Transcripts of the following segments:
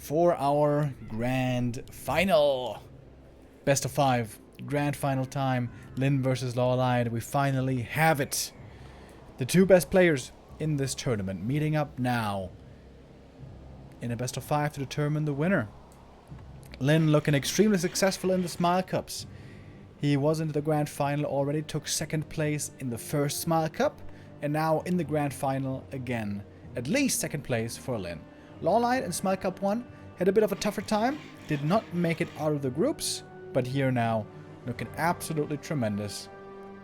for our grand final. Best of 5. Grand final time. Lynn versus LawLiet. We finally have it. The two best players in this tournament meeting up now in a best of 5 to determine the winner. Lynn looking extremely successful in the Smile Cups. He was into the grand final already, took second place in the first Smile Cup, and now in the grand final again. At least second place for Lynn. LawLiet in Smile Cup 1 had a bit of a tougher time, did not make it out of the groups, but here now looking absolutely tremendous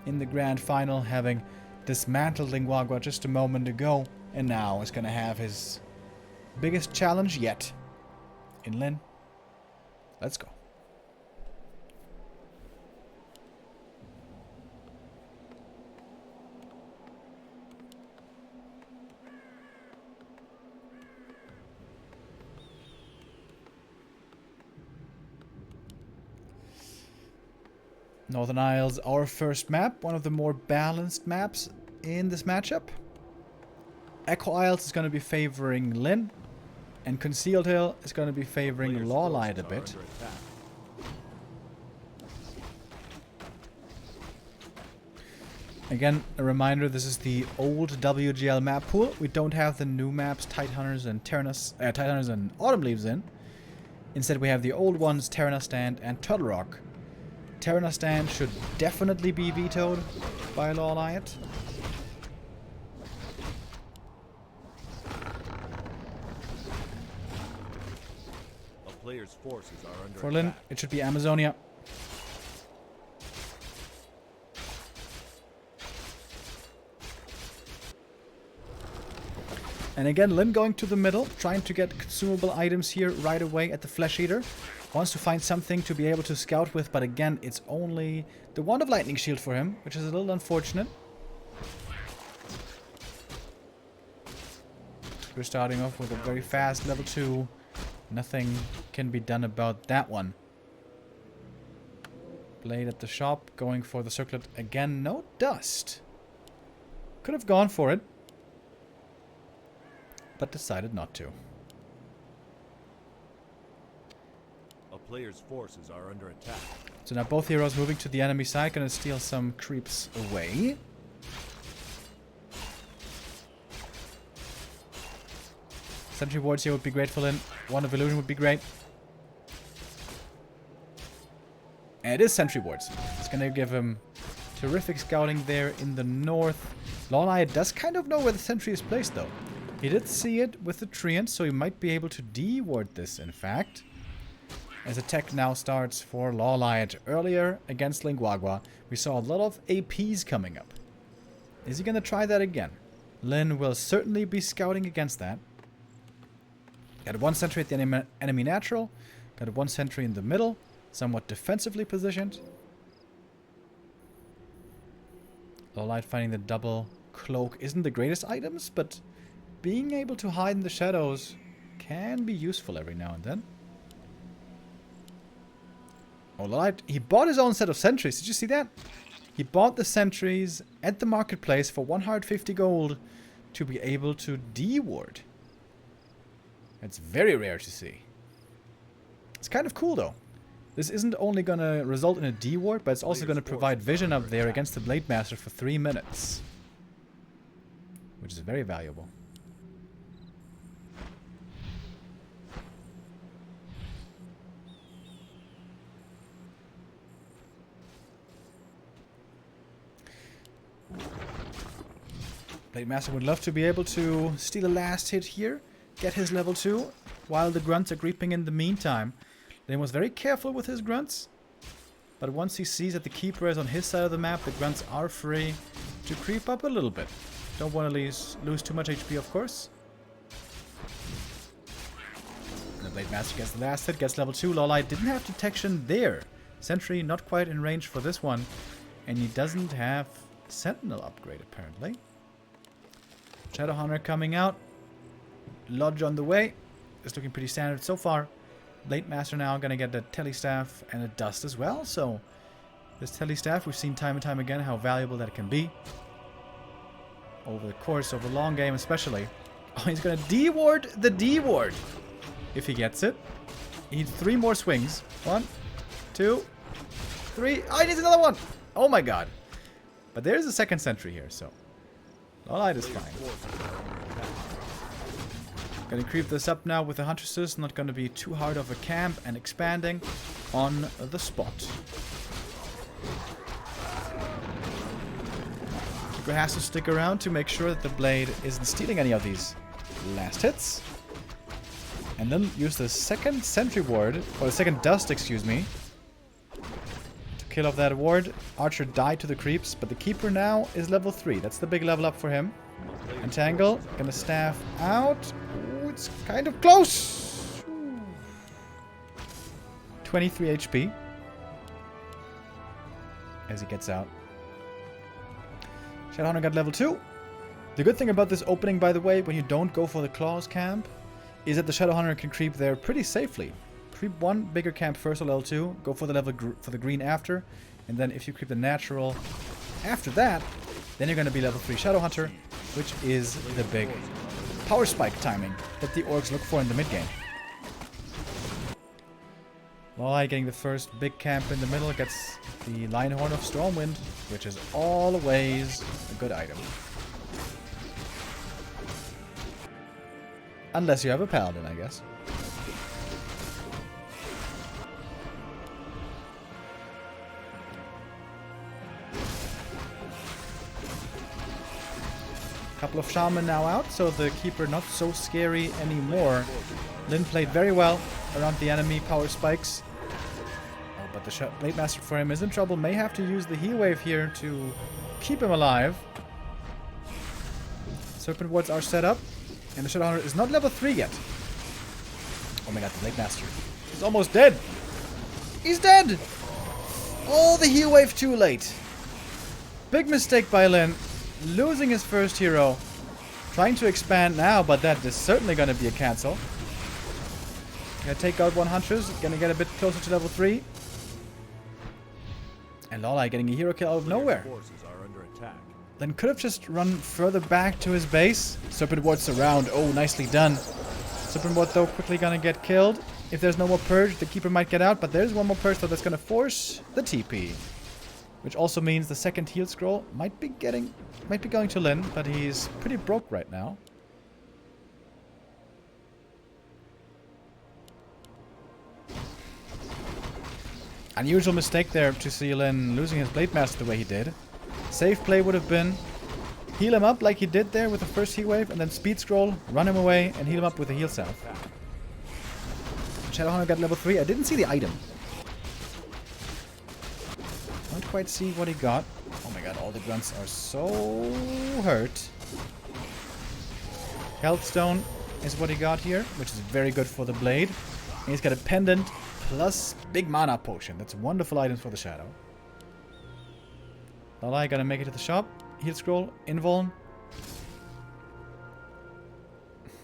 in the grand final, having dismantled Lynvs just a moment ago, and now is going to have his biggest challenge yet in Lynn. Let's go. Northern Isles, our first map, one of the more balanced maps in this matchup. Echo Isles is going to be favoring Lynn, and Concealed Hill is going to be favoring LawLiet a bit. Again, a reminder, this is the old WGL map pool. We don't have the new maps, Tidehunters and Tidehunters and Autumn Leaves in. Instead, we have the old ones, Terranostan and Turtle Rock. Terranostan should definitely be vetoed by LawLiet. A player's forces are under For Lynn, attack. it should be Amazonia. And again, Lynn going to the middle, trying to get consumable items here right away at the Flesh Eater. Wants to find something to be able to scout with, but again, it's only the Wand of Lightning Shield for him, which is a little unfortunate. We're starting off with a very fast level 2. Nothing can be done about that one. Blade at the shop, going for the circlet again. No dust. Could have gone for it, but decided not to. A player's forces are under attack. So now both heroes moving to the enemy side, gonna steal some creeps away. Sentry wards here would be great for Lynn. Wand of Illusion would be great. And it is Sentry wards. It's gonna give him terrific scouting there in the north. LawLiet does kind of know where the sentry is placed though. He did see it with the Treant, so he might be able to de-ward this in fact. As attack now starts for LawLiet. Earlier against Lynvs, we saw a lot of APs coming up. Is he going to try that again? Lynn will certainly be scouting against that. Got one sentry at the enemy natural. Got one sentry in the middle. Somewhat defensively positioned. LawLiet finding the double cloak isn't the greatest items, but being able to hide in the shadows can be useful every now and then. Oh, LawLiet, he bought his own set of sentries. Did you see that? He bought the sentries at the marketplace for 150 gold to be able to de-ward. It's very rare to see. It's kind of cool though. This isn't only going to result in a de-ward, but it's also going to provide vision up there against the Blade Master for 3 minutes. Which is very valuable. Blade Master would love to be able to steal a last hit here, get his level 2, while the grunts are creeping in the meantime. Lynn was very careful with his grunts, but once he sees that the keeper is on his side of the map, the grunts are free to creep up a little bit. Don't want to lose too much HP, of course. The Blade Master gets the last hit, gets level 2. LawLiet didn't have detection there. Sentry not quite in range for this one, and he doesn't have Sentinel upgrade apparently. Shadowhunter coming out. Lodge on the way. It's looking pretty standard so far. Blade Master now gonna get the Telestaff and a Dust as well. So this Telestaff, we've seen time and time again how valuable that can be. Over the course of a long game especially. Oh, he's gonna D-ward the D-ward. if he gets it. He needs 3 more swings. 1, 2, 3. Oh, he needs another one! Oh my god. But there's a second sentry here, so LawLiet is fine. Gonna creep this up now with the Huntresses. Not gonna be too hard of a camp and expanding on the spot. Keeper has to stick around to make sure that the blade isn't stealing any of these last hits. And then use the second sentry ward, or the second dust, excuse me, to kill off that ward. Archer died to the creeps, but the keeper now is level 3. That's the big level up for him. Entangle, gonna staff out. Ooh, it's kind of close. 23 HP as he gets out. Shadowhunter got level 2. The good thing about this opening, by the way, when you don't go for the claws camp, is that the Shadowhunter can creep there pretty safely. Creep one bigger camp first on level 2, go for the level for the green after, and then if you creep the natural after that, then you're going to be level 3 Shadowhunter, which is the big power spike timing that the orcs look for in the mid game. LawLiet getting the first big camp in the middle, gets the Lionhorn of Stormwind, which is always a good item. Unless you have a Paladin, I guess. Couple of Shaman now out, so the Keeper not so scary anymore. Lynn played very well around the enemy power spikes. Oh, but the Blade Master for him is in trouble. May have to use the heal wave here to keep him alive. Serpent wards are set up. And the Shadowhunter is not level 3 yet. Oh my god, the Blade Master is almost dead. He's dead! Oh, the heal wave too late. Big mistake by Lynn. Losing his first hero. Trying to expand now, but that is certainly going to be a cancel. Gonna take out one Huntress. Gonna get a bit closer to level 3. And LawLiet getting a hero kill out of nowhere. Then could have just run further back to his base. Serpent Ward surround. Oh, nicely done. Serpent Ward, though, quickly gonna get killed. If there's no more purge, the Keeper might get out. But there's one more purge, though, that's gonna force the TP. Which also means the second heal scroll might be going to Lynn, but he's pretty broke right now. Unusual mistake there to see Lynn losing his Blade Master the way he did. Safe play would have been heal him up like he did there with the first heal wave, and then speed scroll, run him away, and heal him up with the heal salve. Shadowhunter got level 3. I didn't see the item. Don't quite see what he got. Oh my god, all the grunts are so hurt. Health Stone is what he got here, which is very good for the blade. And he's got a pendant plus big mana potion. That's wonderful items for the Shadow. LawLiet gonna make it to the shop. Heal scroll, invuln.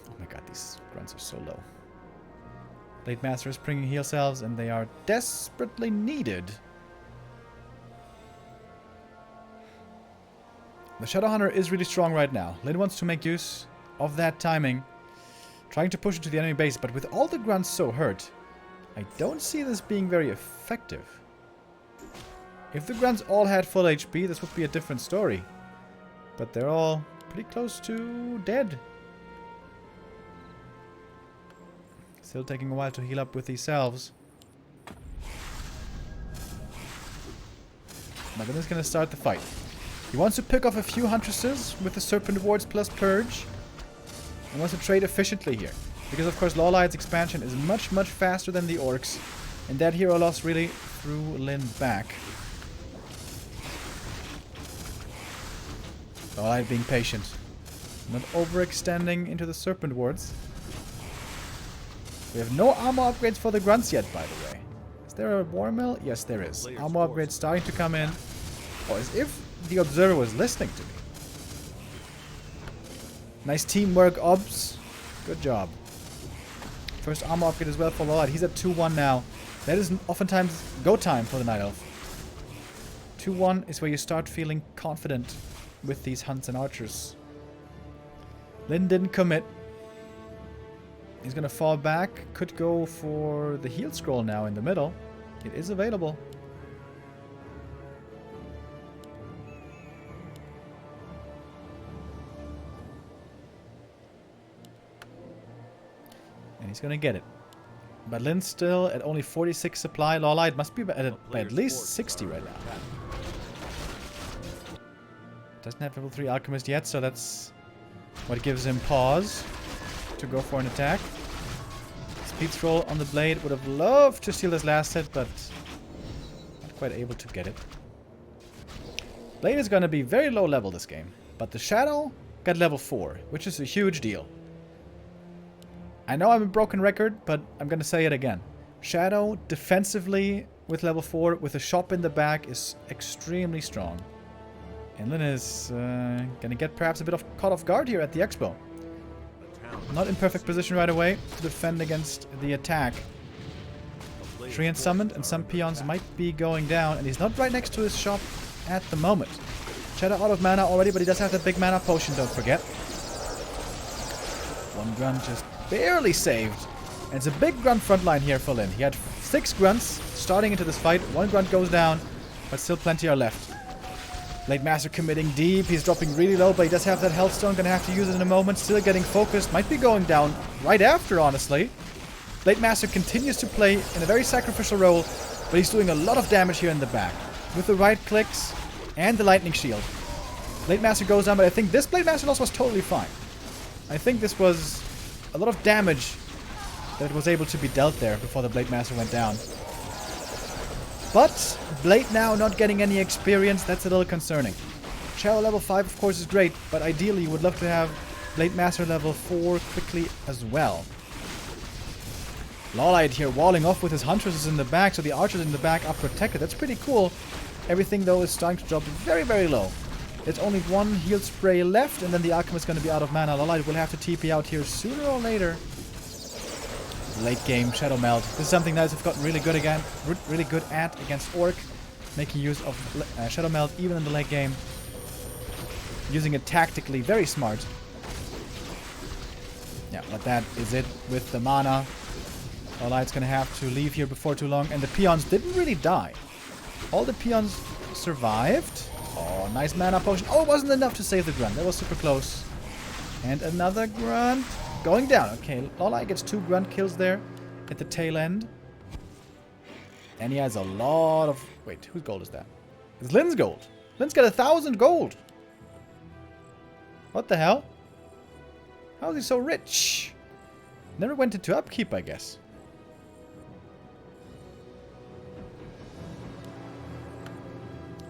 Oh my god, these grunts are so low. Blade Master is bringing heal salves, and they are desperately needed. The Shadowhunter is really strong right now. Lynn wants to make use of that timing, trying to push it to the enemy base, but with all the grunts so hurt, I don't see this being very effective. If the grunts all had full HP, this would be a different story. But they're all pretty close to dead. Still taking a while to heal up with these salves. But then he's gonna start the fight. He wants to pick off a few Huntresses with the Serpent Wards plus Purge. And wants to trade efficiently here. Because of course LawLiet's expansion is much, much faster than the Orcs. And that hero loss really threw Lynn back. LawLiet being patient. Not overextending into the Serpent Wards. We have no armor upgrades for the grunts yet, by the way. Is there a war mill? Yes, there is. Armor upgrades starting to come in. Oh, as if the Observer was listening to me. Nice teamwork, Obs. Good job. First armor upgrade as well for LawLiet. He's at 2-1 now. That is oftentimes go time for the Night Elf. 2-1 is where you start feeling confident with these hunts and archers. Lynn didn't commit. He's gonna fall back. Could go for the heal scroll now in the middle. It is available. And he's gonna get it. But Lynvs still at only 46 supply. LawLiet must be at least 60 right now. Doesn't have level 3 Alchemist yet, so that's what gives him pause to go for an attack. Speed scroll on the blade. Would have loved to steal this last hit, but not quite able to get it. Blade is going to be very low level this game, but the Shadow got level 4, which is a huge deal. I know I'm a broken record, but I'm going to say it again. Shadow, defensively, with level 4, with a shop in the back, is extremely strong. And Lynn is going to get perhaps a bit of caught off guard here at the Expo. Not in perfect position right away to defend against the attack. Treant summoned, and some peons might be going down, and he's not right next to his shop at the moment. Shadow out of mana already, but he does have the big mana potion, don't forget. One grunt just barely saved. And it's a big grunt front line here for Lynn. He had 6 grunts starting into this fight. 1 grunt goes down, but still plenty are left. Blade Master committing deep. He's dropping really low, but he does have that health stone. Gonna have to use it in a moment. Still getting focused. Might be going down right after, honestly. Blade Master continues to play in a very sacrificial role, but he's doing a lot of damage here in the back. With the right clicks and the lightning shield. Blade Master goes down, but I think this Blade Master loss was totally fine. I think this was a lot of damage that was able to be dealt there before the Blade Master went down. But Blade now not getting any experience, that's a little concerning. Shadow level 5 of course is great, but ideally you would love to have Blade Master level 4 quickly as well. LawLiet here walling off with his Huntresses in the back, so the archers in the back are protected. That's pretty cool. Everything though is starting to drop very, very low. There's only 1 heal spray left, and then the Alchemist is going to be out of mana. LawLiet will have to TP out here sooner or later. Late game Shadow Melt. This is something that have gotten really good at against Orc, making use of Shadow Melt even in the late game. Using it tactically, very smart. Yeah, but that is it with the mana. LawLiet's gonna have to leave here before too long, and the peons didn't really die. All the peons survived. Oh, nice mana potion. Oh, it wasn't enough to save the grunt. That was super close. And another grunt. Going down. Okay, LawLiet gets 2 grunt kills there at the tail end. And he has a lot of... Wait, whose gold is that? It's Lynvs' gold. Lynvs got 1,000 gold. What the hell? How is he so rich? Never went into upkeep, I guess.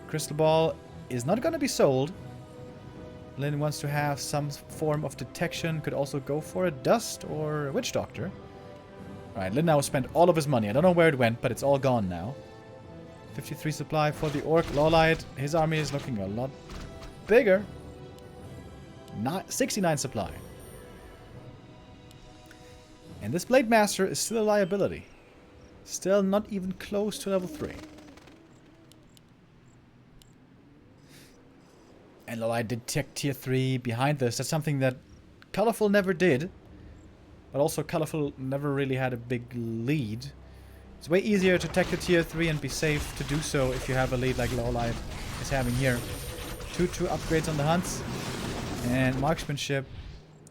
Crystal Ball is not going to be sold. Lynn wants to have some form of detection. Could also go for a Dust or a Witch Doctor. Alright, Lynn now spent all of his money. I don't know where it went, but it's all gone now. 53 supply for the Orc. LawLiet, his army is looking a lot bigger. 69 supply. And this Blade Master is still a liability. Still not even close to level 3. And LawLiet did check tier 3 behind this. That's something that Colorful never did. But also Colorful never really had a big lead. It's way easier to tech the tier 3 and be safe to do so if you have a lead like LawLiet is having here. 2 upgrades on the hunts. And marksmanship,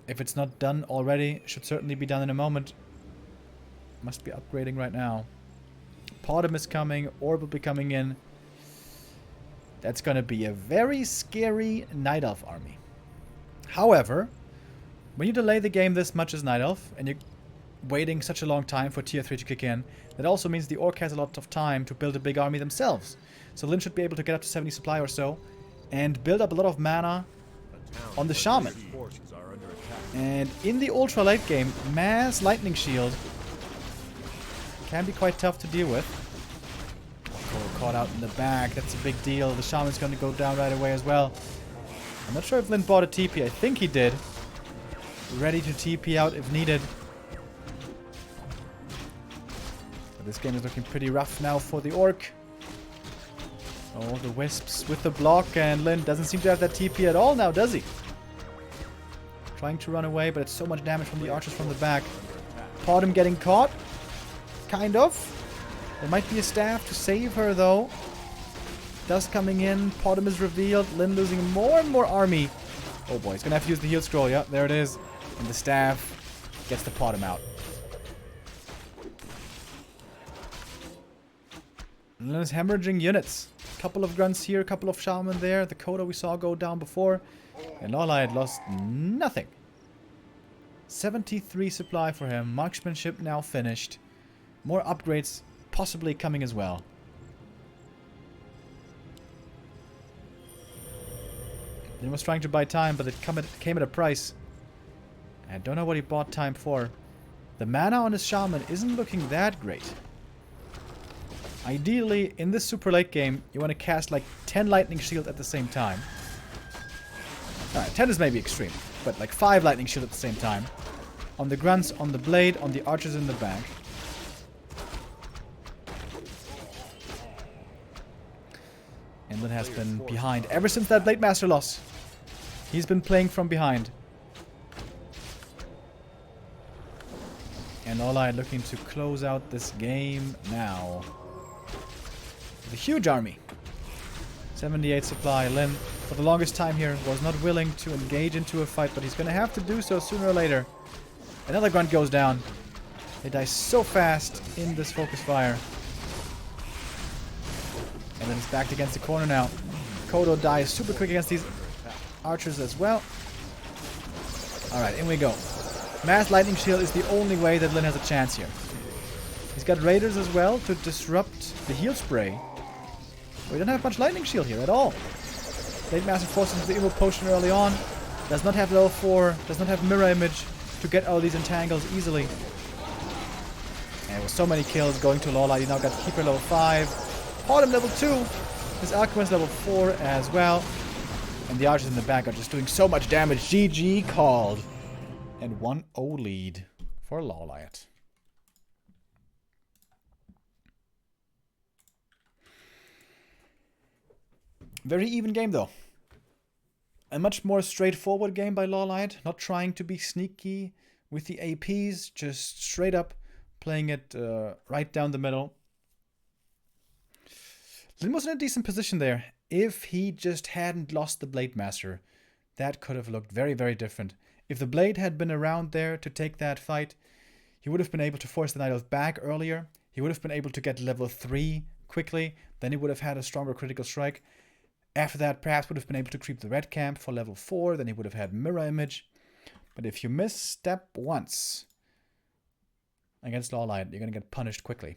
if it's not done already, should certainly be done in a moment. Must be upgrading right now. Podem is coming. Orb will be coming in. That's going to be a very scary Night Elf army. However, when you delay the game this much as Night Elf, and you're waiting such a long time for tier 3 to kick in, that also means the Orc has a lot of time to build a big army themselves. So Lynn should be able to get up to 70 supply or so, and build up a lot of mana on the Shaman. And in the ultra late game, Mass Lightning Shield can be quite tough to deal with. Caught out in the back. That's a big deal. The Shaman's going to go down right away as well. I'm not sure if Lynn bought a TP. I think he did. Ready to TP out if needed. But this game is looking pretty rough now for the Orc. Oh, the Wisps with the block, and Lynn doesn't seem to have that TP at all now, does he? Trying to run away, but it's so much damage from the archers from the back. Podham getting caught. Kind of. There might be a staff to save her, though. Dust coming in. Podham is revealed. Lynn losing more and more army. Oh boy, he's going to have to use the heal scroll. Yeah, there it is. And the staff gets the Podham out. Lynn is hemorrhaging units. A couple of grunts here, a couple of shaman there. The Coda we saw go down before. And LawLiet lost nothing. 73 supply for him. Marksmanship now finished. More upgrades possibly coming as well. He was trying to buy time, but it came at a price. I don't know what he bought time for. The mana on his shaman isn't looking that great. Ideally, in this super late game, you want to cast like 10 lightning shield at the same time. Alright, 10 is maybe extreme, but like 5 lightning shield at the same time. On the grunts, on the blade, on the archers in the back. And Lynn has been behind ever since that Blade Master loss. He's been playing from behind. And LawLiet looking to close out this game now. With a huge army. 78 supply. Lynn, for the longest time here, was not willing to engage into a fight, but he's going to have to do so sooner or later. Another grunt goes down. They die so fast in this focus fire. And then it's backed against the corner now. Kodo dies super quick against these archers as well. Alright, in we go. Mass Lightning Shield is the only way that Lynn has a chance here. He's got Raiders as well to disrupt the heal spray. We don't have much Lightning Shield here at all. Blade Master forces into the Evil Potion early on. Does not have level 4, does not have Mirror Image to get all these entangles easily. And with so many kills going to LawLiet, you now got Keeper level 5. Podham level 2. His Alchemist level 4 as well. And the archers in the back are just doing so much damage. GG called. And 1-0 lead for LawLiet. Very even game though. A much more straightforward game by LawLiet. Not trying to be sneaky with the APs. Just straight up playing it right down the middle. Lynn was in a decent position there. If he just hadn't lost the Blade Master, that could have looked very, very different. If the Blade had been around there to take that fight, he would have been able to force the Night Elf back earlier. He would have been able to get level 3 quickly. Then he would have had a stronger critical strike. After that, perhaps would have been able to creep the red camp for level 4. Then he would have had Mirror Image. But if you misstep once against LawLiet, you're going to get punished quickly.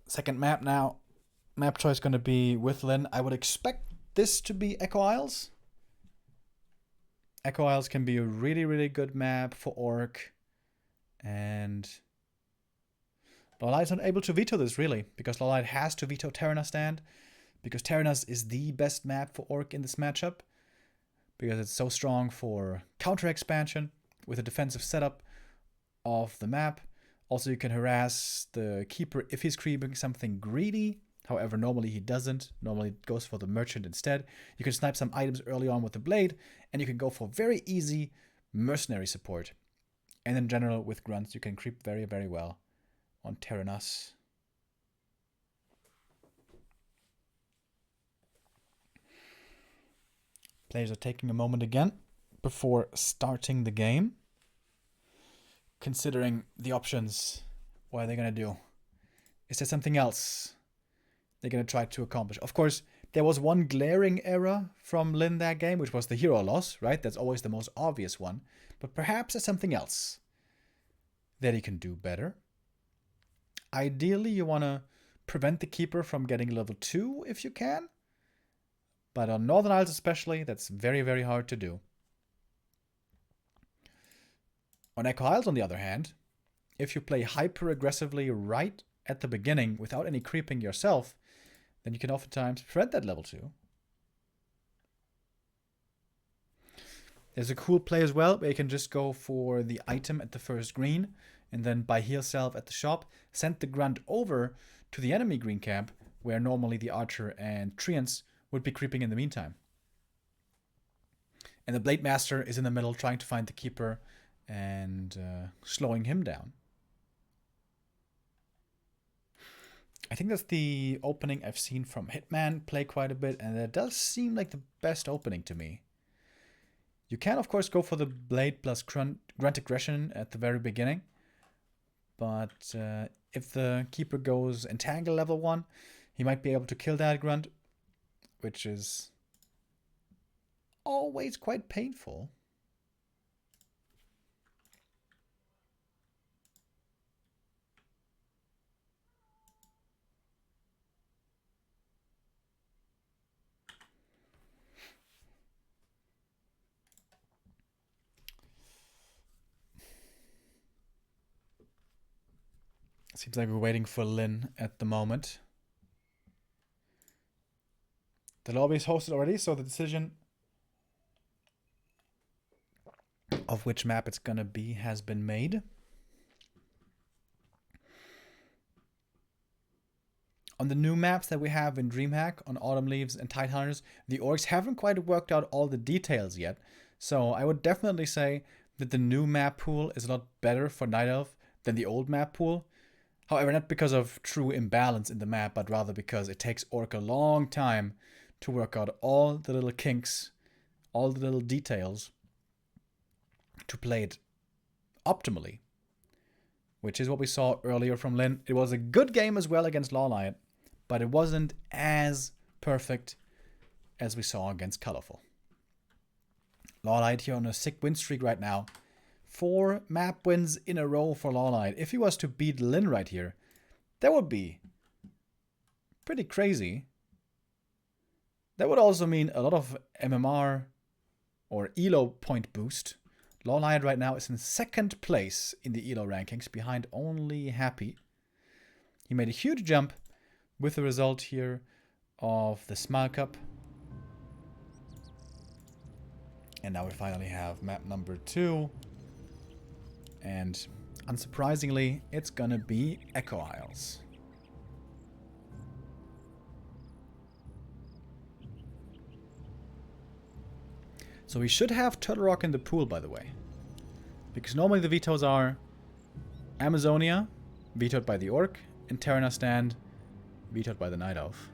Second map now. Map choice going to be with Lynn. I would expect this to be Echo Isles. Echo Isles can be a really, really good map for Orc. And LawLiet's not able to veto this, really. Because LawLiet has to veto Terranas Stand. Because Terranas is the best map for Orc in this matchup. Because it's so strong for counter expansion with a defensive setup of the map. Also, you can harass the Keeper if he's creeping something greedy. However, normally he doesn't. Normally it goes for the Merchant instead. You can snipe some items early on with the Blade. And you can go for very easy mercenary support. And in general, with grunts, you can creep very, very well on Terranas. Players are taking a moment again before starting the game. Considering the options, what are they going to do? Is there something else they're going to try to accomplish? Of course, there was one glaring error from Lynn that game, which was the hero loss, right? That's always the most obvious one. But perhaps there's something else that he can do better. Ideally, you want to prevent the Keeper from getting level 2 if you can. But on Northern Isles especially, that's very, very hard to do. On Echo Isles, on the other hand, if you play hyper-aggressively right at the beginning without any creeping yourself, then you can oftentimes prevent that level 2. There's a cool play as well, where you can just go for the item at the first green, and then buy heal self at the shop, send the grunt over to the enemy green camp, where normally the archer and treants would be creeping in the meantime. And the Blade Master is in the middle trying to find the Keeper and slowing him down. I think that's the opening I've seen from Hitman play quite a bit, and that does seem like the best opening to me. You can, of course, go for the Blade plus Grunt Aggression at the very beginning, but if the Keeper goes Entangle level 1, he might be able to kill that Grunt, which is always quite painful. Seems like we're waiting for Lynn at the moment. The lobby is hosted already, so the decision of which map it's gonna be has been made. On the new maps that we have in DreamHack, on Autumn Leaves and Tidehunters, the orcs haven't quite worked out all the details yet. So I would definitely say that the new map pool is a lot better for Night Elf than the old map pool. However, not because of true imbalance in the map, but rather because it takes Orc a long time to work out all the little kinks, all the little details to play it optimally. Which is what we saw earlier from Lynn. It was a good game as well against LawLiet, but it wasn't as perfect as we saw against Colorful. LawLiet here on a sick win streak right now. 4 map wins in a row for LawLiet. If he was to beat Lynn right here, that would be pretty crazy. That would also mean a lot of MMR or ELO point boost. LawLiet right now is in 2nd place in the ELO rankings, behind only Happy. He made a huge jump with the result here of the Smile Cup. And now we finally have map number 2. And unsurprisingly, it's gonna be Echo Isles. So we should have Turtle Rock in the pool, by the way. Because normally the vetoes are Amazonia, vetoed by the Orc, and Terrana Stand, vetoed by the Night Elf.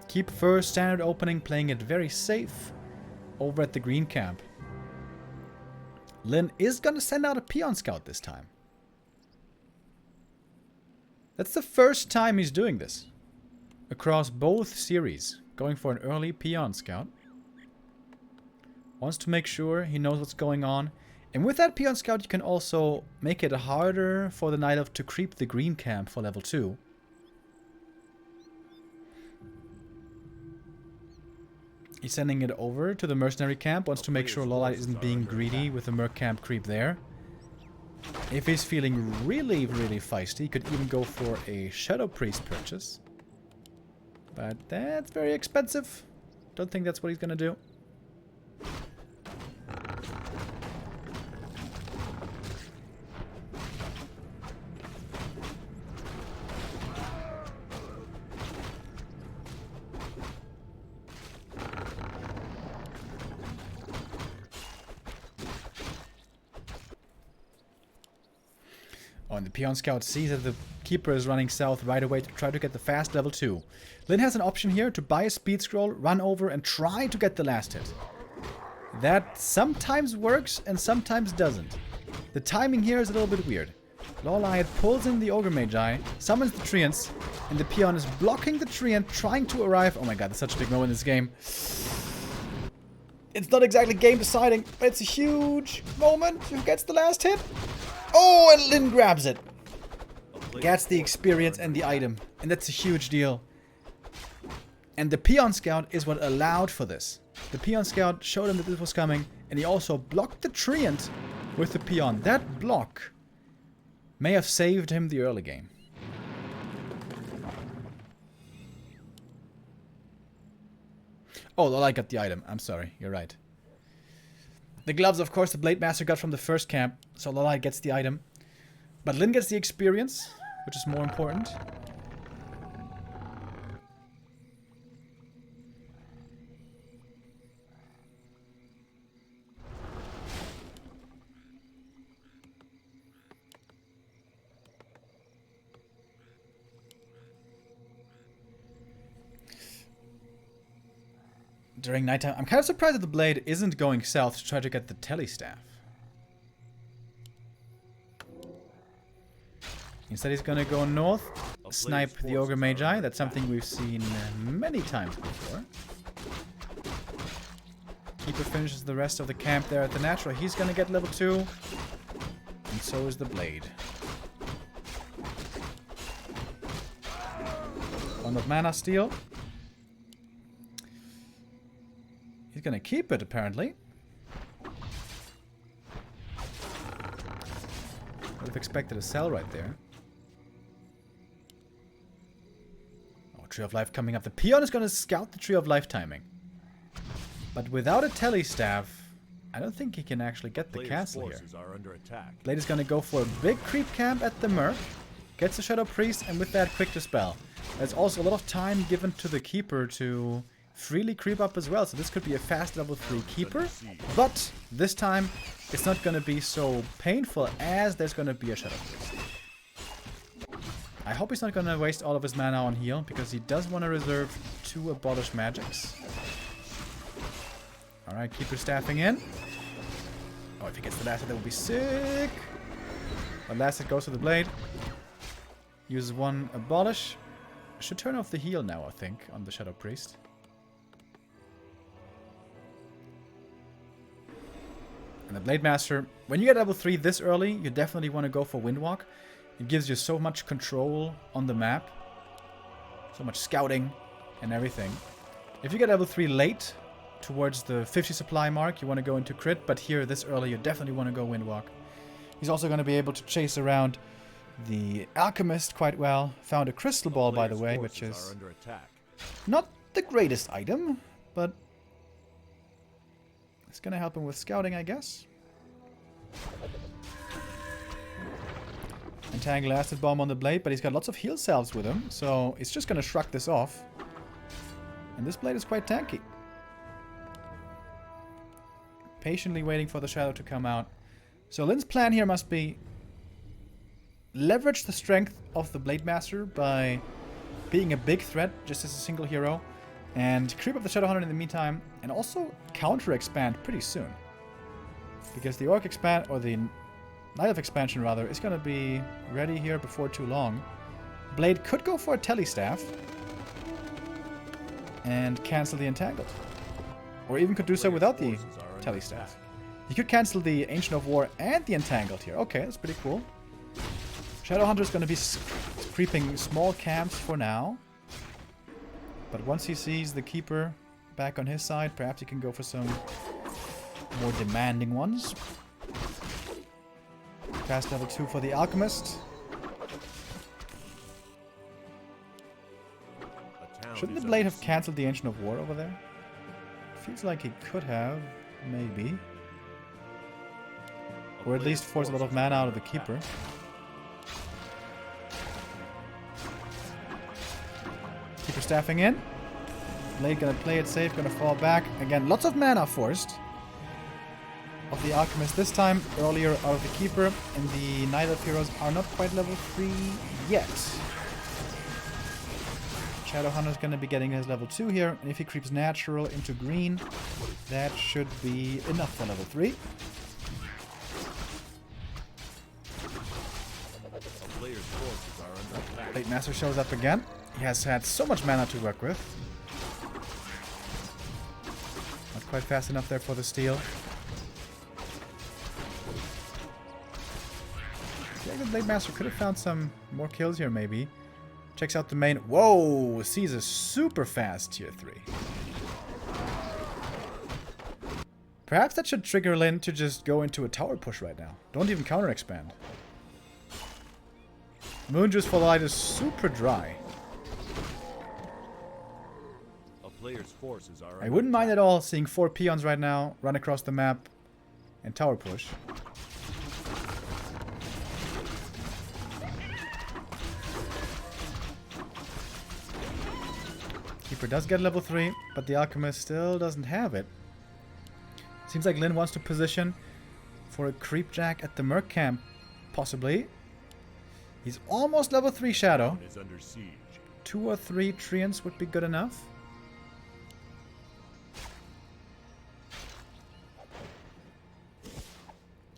Keep first standard opening, playing it very safe over at the green camp. Lynn is going to send out a Peon Scout this time. That's the first time he's doing this. Across both series, going for an early Peon Scout. Wants to make sure he knows what's going on. And with that Peon Scout, you can also make it harder for the Night Elf to creep the green camp for level 2. He's sending it over to the mercenary camp, wants to make sure LawLiet isn't being greedy with the merc camp creep there. If he's feeling really, really feisty, he could even go for a Shadow Priest purchase. But that's very expensive. Don't think that's what he's gonna do. Oh, and the Peon Scout sees that the Keeper is running south right away to try to get the fast level 2. Lynn has an option here to buy a speed scroll, run over, and try to get the last hit. That sometimes works and sometimes doesn't. The timing here is a little bit weird. LawLiet pulls in the Ogre Magi, summons the Treants, and the Peon is blocking the Treant, trying to arrive. Oh my god, that's such a big moment in this game. It's not exactly game deciding, but it's a huge moment. Who gets the last hit? Oh, and Lynn grabs it. Gets the experience and the item. And that's a huge deal. And the Peon Scout is what allowed for this. The Peon Scout showed him that this was coming. And he also blocked the Treant with the Peon. That block may have saved him the early game. Oh, LawLiet got the item. I'm sorry. You're right. The gloves, of course, the Blade Master got from the first camp. So LawLiet gets the item. But Lynn gets the experience, which is more important. During nighttime, I'm kind of surprised that the Blade isn't going south to try to get the Telestaff. Instead, he's gonna go north, snipe the Ogre Magi. That's something we've seen many times before. Keeper finishes the rest of the camp there at the natural. He's gonna get level 2. And so is the Blade. 1 of mana steal. He's gonna keep it, apparently. Would have expected a sell right there. Oh, Tree of Life coming up. The peon is gonna scout the Tree of Life timing. But without a Telestaff, I don't think he can actually get the castle here. Blade is gonna go for a big creep camp at the Merc. Gets the Shadow Priest, and with that, quick dispel. There's also a lot of time given to the Keeper to freely creep up as well, so this could be a fast level 3 Keeper, but this time it's not going to be so painful as there's going to be a Shadow Priest. I hope he's not going to waste all of his mana on heal, because he does want to reserve 2 Abolish Magics. Alright, Keeper staffing in. Oh, if he gets the last hit, that would be sick. But last hit goes to the Blade. Uses 1 Abolish. Should turn off the heal now, I think, on the Shadow Priest. And the Blade Master, when you get level 3 this early, you definitely want to go for Windwalk. It gives you so much control on the map. So much scouting and everything. If you get level 3 late, towards the 50 supply mark, you want to go into crit. But here, this early, you definitely want to go Windwalk. He's also going to be able to chase around the Alchemist quite well. Found a Crystal Ball, by the way, which is not the greatest item, but it's gonna help him with scouting, I guess. Entangle Acid Bomb on the Blade, but he's got lots of heal salves with him, so it's just gonna shrug this off. And this Blade is quite tanky. Patiently waiting for the Shadow to come out. So Lynn's plan here must be leverage the strength of the Blade Master by being a big threat just as a single hero, and creep up the Shadowhunter in the meantime, and also counter-expand pretty soon. Because the Orc expand, or the Night Elf expansion rather, is going to be ready here before too long. Blade could go for a Telestaff and cancel the Entangled. Or even could do so without the Telestaff. He could cancel the Ancient of War and the Entangled here. Okay, that's pretty cool. Shadowhunter is going to be creeping small camps for now. But once he sees the Keeper back on his side, perhaps he can go for some more demanding ones. Fast level 2 for the Alchemist. Shouldn't the Blade have cancelled the Ancient of War over there? Feels like he could have, maybe. Or at least force a lot of mana out of the Keeper. Keeper staffing in. Blade gonna play it safe, gonna fall back. Again, lots of mana forced. Of the Alchemist this time, earlier out of the Keeper, and the Night Elf heroes are not quite level 3 yet. Shadowhunter's gonna be getting his level 2 here, and if he creeps natural into green, that should be enough for level 3. Blade Master shows up again. He has had so much mana to work with. Not quite fast enough there for the steal. Yeah, the Blade Master could have found some more kills here, maybe. Checks out the main. Whoa! Sees a super fast tier 3. Perhaps that should trigger Lynn to just go into a tower push right now. Don't even counter expand. Moonjuice for Light is super dry. player's forces are I under wouldn't mind attack. at all seeing 4 peons right now run across the map and tower push. Keeper does get level 3, but the Alchemist still doesn't have it. Seems like Lynn wants to position for a creepjack at the Merc camp. Possibly. He's almost level 3 Shadow. Town is under siege. 2 or 3 Treants would be good enough.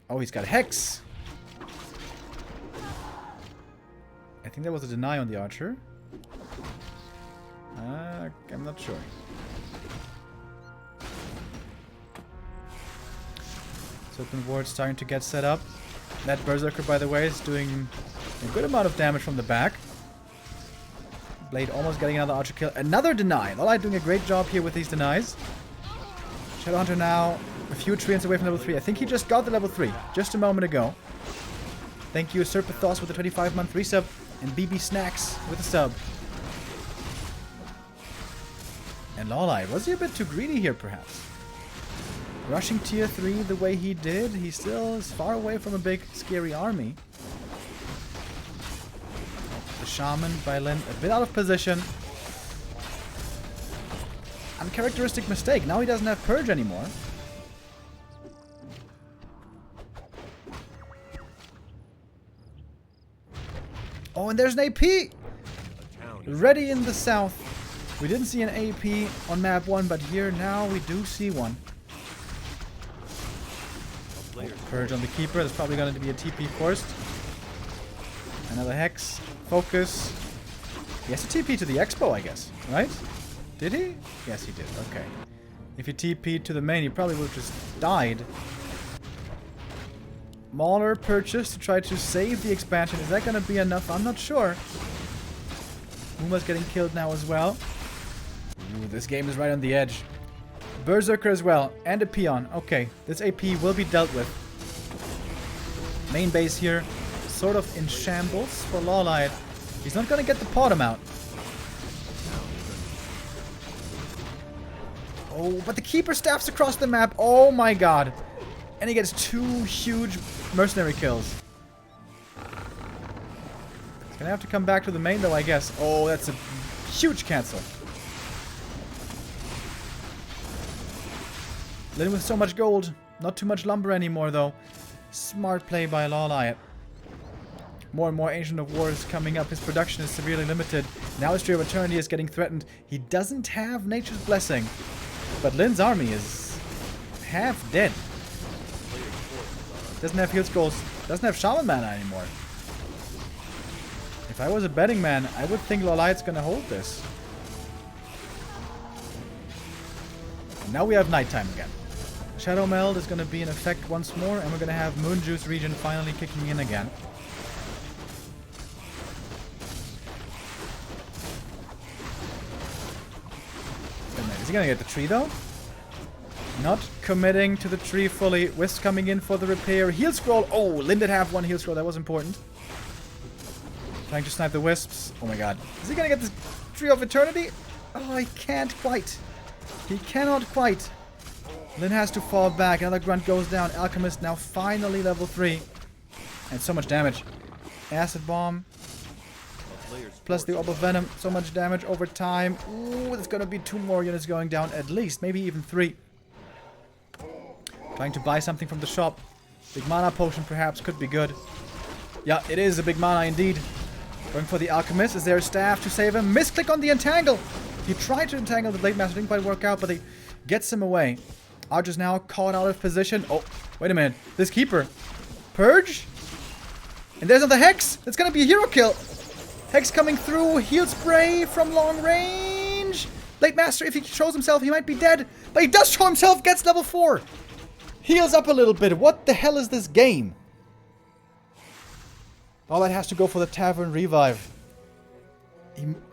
Oh, he's got Hex. I think there was a deny on the Archer. I'm not sure. Open ward starting to get set up. That Berserker, by the way, is doing a good amount of damage from the back. Blade almost getting another Archer kill. Another deny. LawLiet doing a great job here with these denies. Shadowhunter now a few treants away from level 3. I think he just got the level 3 just a moment ago. Thank you, Serpethos with the 25-month resub. And BB Snacks with a sub. And LawLiet, was he a bit too greedy here, perhaps? Rushing tier 3 the way he did, he still is far away from a big, scary army. The Shaman by Lynn, a bit out of position. Uncharacteristic mistake, now he doesn't have Purge anymore. Oh, and there's an AP! Ready in the south. We didn't see an AP on map 1, but here now we do see one. Purge on the Keeper. There's probably going to be a TP forced. Another Hex. Focus. He has to TP to the Expo, I guess. Right? Did he? Yes, he did. Okay. If he TP'd to the main, he probably would have just died. Mauler purchased to try to save the expansion. Is that going to be enough? I'm not sure. Muma's getting killed now as well. Ooh, this game is right on the edge. Berserker as well, and a peon. Okay, this AP will be dealt with. Main base here, sort of in shambles for LawLiet. He's not gonna get the Potom out. Oh, but the Keeper staffs across the map. Oh my god. And he gets 2 huge mercenary kills. He's gonna have to come back to the main though, I guess. Oh, that's a huge cancel. Lynn with so much gold. Not too much lumber anymore, though. Smart play by LawLiet. More and more Ancient of War is coming up. His production is severely limited. Now his Tree of Eternity is getting threatened. He doesn't have Nature's Blessing. But Lynn's army is half dead. Doesn't have heal scrolls. Doesn't have Shaman mana anymore. If I was a betting man, I would think LawLiet's gonna hold this. And now we have nighttime again. Shadow Meld is going to be in effect once more, and we're going to have Moon Juice region finally kicking in again. Is he going to get the tree though? Not committing to the tree fully. Wisp coming in for the repair. Heal scroll. Oh, Lynn did have 1 heal scroll. That was important. Trying to snipe the wisps. Oh my god. Is he going to get the Tree of Eternity? Oh, he can't quite. He cannot quite. Lynn has to fall back. Another grunt goes down. Alchemist now finally level 3. And so much damage. Acid Bomb. Plus the Orb of Venom. So much damage over time. Ooh, there's going to be 2 more units going down at least. Maybe even 3. Trying to buy something from the shop. Big mana potion perhaps could be good. Yeah, it is a big mana indeed. Going for the Alchemist. Is there a staff to save him? Misclick on the Entangle. He tried to entangle the Blade Master. Didn't quite work out, but he gets him away. Archer's now caught out of position. Oh, wait a minute. This Keeper. Purge? And there's another Hex. It's going to be a hero kill. Hex coming through. Heal spray from long range. Blade Master, if he shows himself, he might be dead. But he does show himself. Gets level 4. Heals up a little bit. What the hell is this game? LawLiet has to go for the Tavern Revive.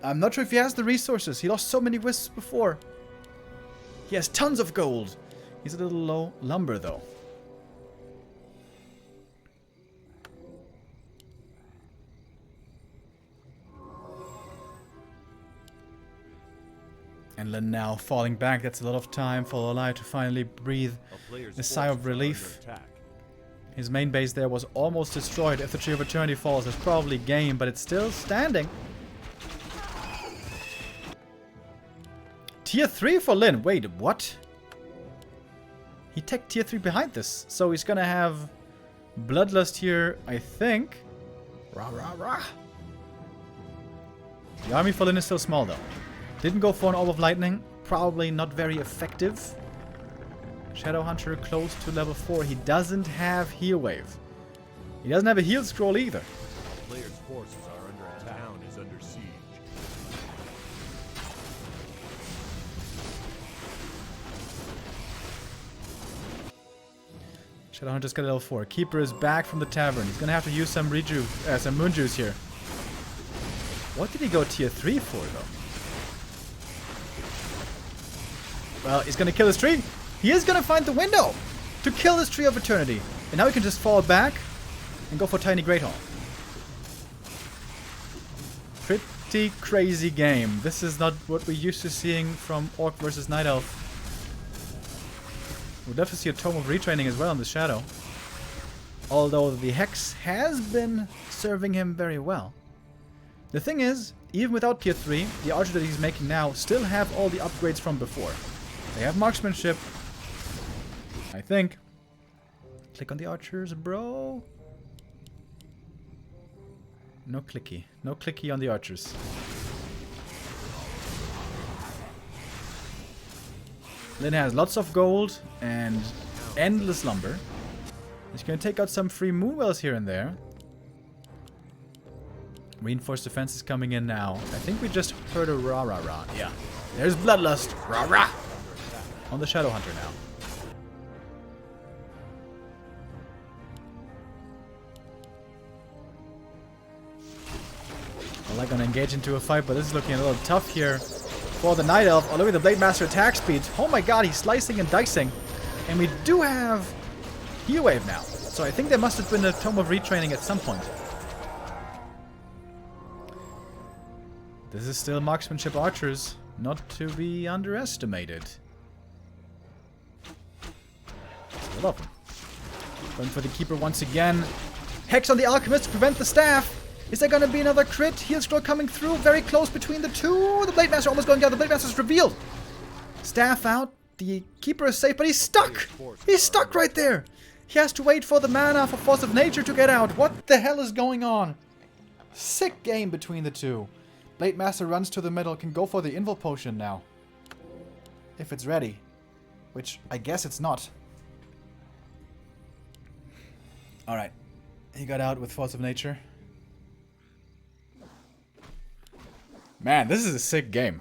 I'm not sure if he has the resources. He lost so many wisps before. He has tons of gold. He's a little low lumber, though. And Lyn now falling back. That's a lot of time for LawLiet to finally breathe a sigh of relief. His main base there was almost destroyed. If the Tree of Eternity falls, it's probably game, but it's still standing. Tier 3 for Lyn. Wait, what? He teched tier 3 behind this. So he's gonna have Bloodlust here, I think. Rah, rah, rah. The army for Lyn is still small, though. Didn't go for an Orb of Lightning. Probably not very effective. Shadowhunter close to level 4. He doesn't have Heal Wave. He doesn't have a Heal Scroll either. The player's forces are under attack. Town is under siege. Shadowhunter's got level 4. Keeper is back from the tavern. He's gonna have to use some some moon juice here. What did he go tier 3 for, though? Well, he's gonna kill his tree. He is gonna find the window to kill this Tree of Eternity. And now he can just fall back and go for Tiny Great Hall. Pretty crazy game. This is not what we're used to seeing from Orc versus Night Elf. We'd love to see a Tome of Retraining as well on the Shadow. Although the Hex has been serving him very well. The thing is, even without tier 3, the archer that he's making now still have all the upgrades from before. They have marksmanship, I think. Click on the archers, bro. No clicky. No clicky on the archers. Lyn has lots of gold and endless lumber. He's going to take out some free moonwells here and there. Reinforced defense is coming in now. I think we just heard a rah rah rah. Yeah. There's Bloodlust. Rah rah. On the Shadowhunter now. I'm not gonna engage into a fight, but this is looking a little tough here for the Night Elf. Oh, look at the Blade Master attack speed. Oh my god, he's slicing and dicing. And we do have Heal Wave now. So I think there must have been a Tome of Retraining at some point. This is still marksmanship archers, not to be underestimated. I love them. Going for the Keeper once again. Hex on the Alchemist to prevent the staff. Is there going to be another crit? Heal Scroll coming through. Very close between the two. The Blade Master almost going down. The Blade Master is revealed. Staff out. The Keeper is safe, but he's stuck. He's stuck right there. He has to wait for the mana for Force of Nature to get out. What the hell is going on? Sick game between the two. Blade Master runs to the middle. Can go for the Invul Potion now. If it's ready. Which I guess it's not. Alright. He got out with Force of Nature. Man, this is a sick game.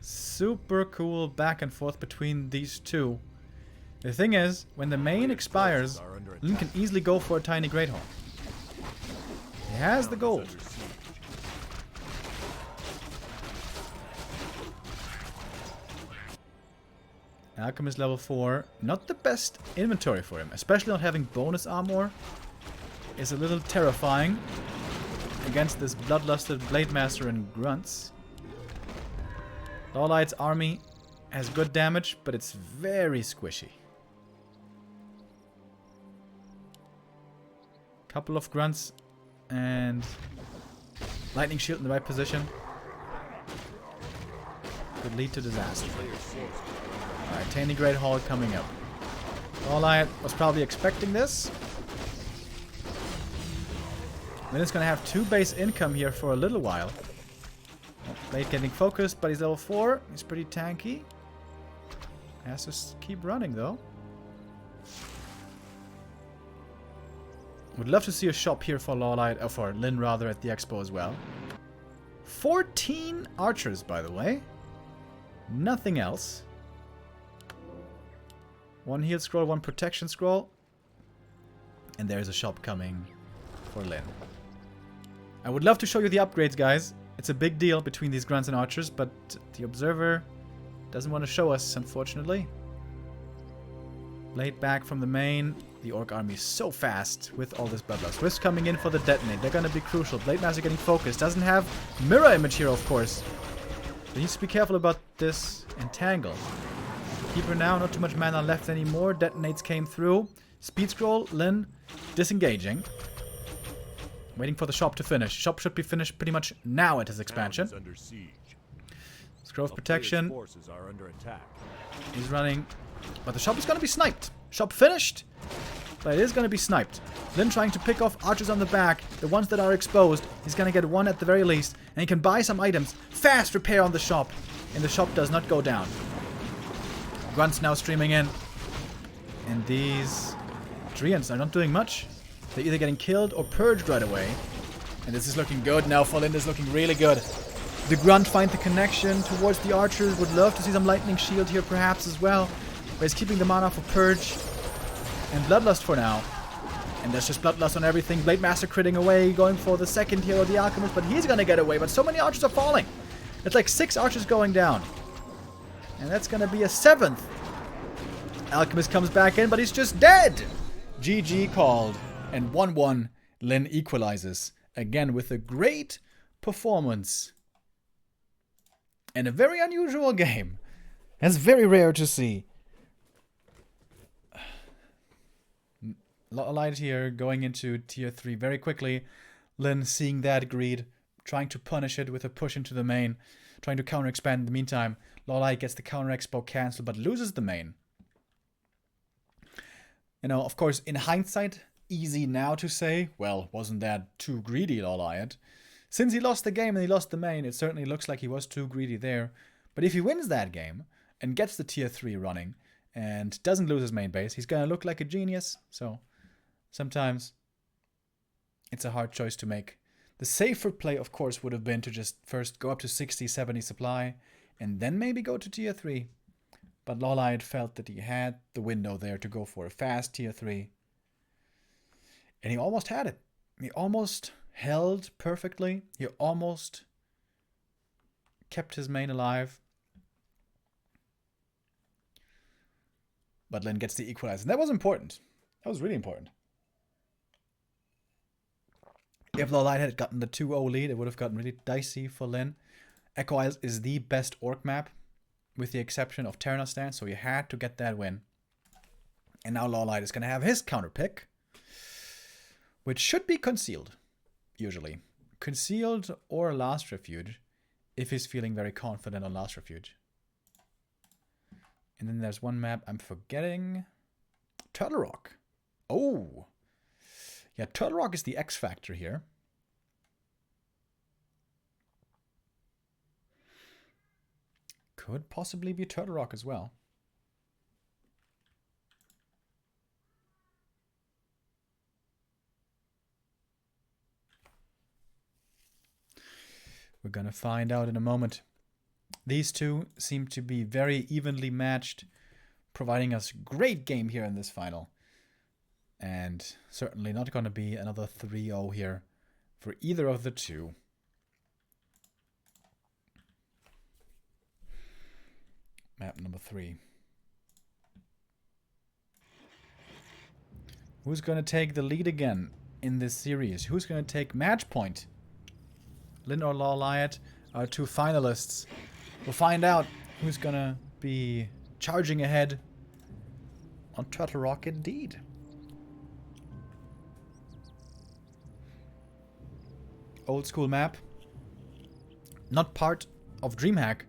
Super cool back and forth between these two. The thing is, when the main expires, Lyn can easily go for a Tiny Great Hall. He has the gold. Alchemist level 4. Not the best inventory for him. Especially not having bonus armor. Is a little terrifying. Against this bloodlusted Blade Master and Grunts. LawLiet's army has good damage, but it's very squishy. Couple of Grunts and Lightning Shield in the right position. Could lead to disaster. Alright, Tiny Great Hall coming up. LawLiet was probably expecting this. Then it's going to have 2 base income here for a little while. Blade getting focused, but he's level 4. He's pretty tanky. Has to keep running, though. Would love to see a shop here for LawLiet, or for Lyn rather, at the expo as well. 14 archers, by the way. Nothing else. 1 heal scroll, 1 protection scroll. And there's a shop coming for Lyn. I would love to show you the upgrades, guys. It's a big deal between these grunts and archers, but the observer doesn't want to show us, unfortunately. Blade back from the main. The Orc army is so fast with all this Bloodlust. Wisp coming in for the detonate. They're going to be crucial. Blade Master getting focused. Doesn't have mirror image here, of course. He needs to be careful about this entangle. Keeper now, not too much mana left anymore. Detonates came through. Speed scroll, Lyn disengaging. Waiting for the shop to finish. Shop should be finished pretty much now at his expansion. Under siege. Scroll of protection. Forces are under attack. He's running. But the shop is going to be sniped. Shop finished. But it is going to be sniped. Lyn trying to pick off archers on the back. The ones that are exposed. He's going to get one at the very least. And he can buy some items. Fast repair on the shop. And the shop does not go down. Grunts now streaming in. And these Treants are not doing much. They're either getting killed or purged right away. And this is looking good now. For Lyn is looking really good. The Grunt finds the connection towards the archers. Would love to see some lightning shield here perhaps as well. But he's keeping the mana for purge. And Bloodlust for now. And there's just Bloodlust on everything. Blade Master critting away. Going for the second hero, the Alchemist. But he's going to get away. But so many archers are falling. It's like 6 archers going down. And that's going to be a 7th. Alchemist comes back in, but he's just dead. GG called. And 1-1. Lyn equalizes. Again with a great performance. And a very unusual game. That's very rare to see. LawLiet here going into tier 3 very quickly. Lyn seeing that greed. Trying to punish it with a push into the main. Trying to counter expand in the meantime. LawLiet gets the counter expo cancelled but loses the main. You know, of course, in hindsight, easy now to say, well, wasn't that too greedy, LawLiet? Since he lost the game and he lost the main, it certainly looks like he was too greedy there. But if he wins that game and gets the tier 3 running and doesn't lose his main base, he's going to look like a genius. So sometimes it's a hard choice to make. The safer play, of course, would have been to just first go up to 60, 70 supply and then maybe go to tier 3. But LawLiet felt that he had the window there to go for a fast tier 3. And he almost had it. He almost held perfectly. He almost kept his main alive. But Lyn gets the equalizer. And that was important. That was really important. If LawLiet had gotten the 2-0 lead, it would have gotten really dicey for Lyn. Echo Isles is the best orc map, with the exception of Terranostan, so he had to get that win. And now LawLiet is going to have his counter pick, which should be concealed, usually. Concealed or Last Refuge, if he's feeling very confident on Last Refuge. And then there's one map I'm forgetting. Turtle Rock. Oh! Yeah, Turtle Rock is the X factor here. Could possibly be Turtle Rock as well. We're gonna find out in a moment. These two seem to be very evenly matched, providing us great game here in this final. And certainly not gonna be another 3-0 here for either of the two. Map number 3. Who's going to take the lead again in this series? Who's going to take match point? Lyn or LawLiet are 2 finalists. We'll find out who's going to be charging ahead on Turtle Rock indeed. Old school map. Not part of DreamHack,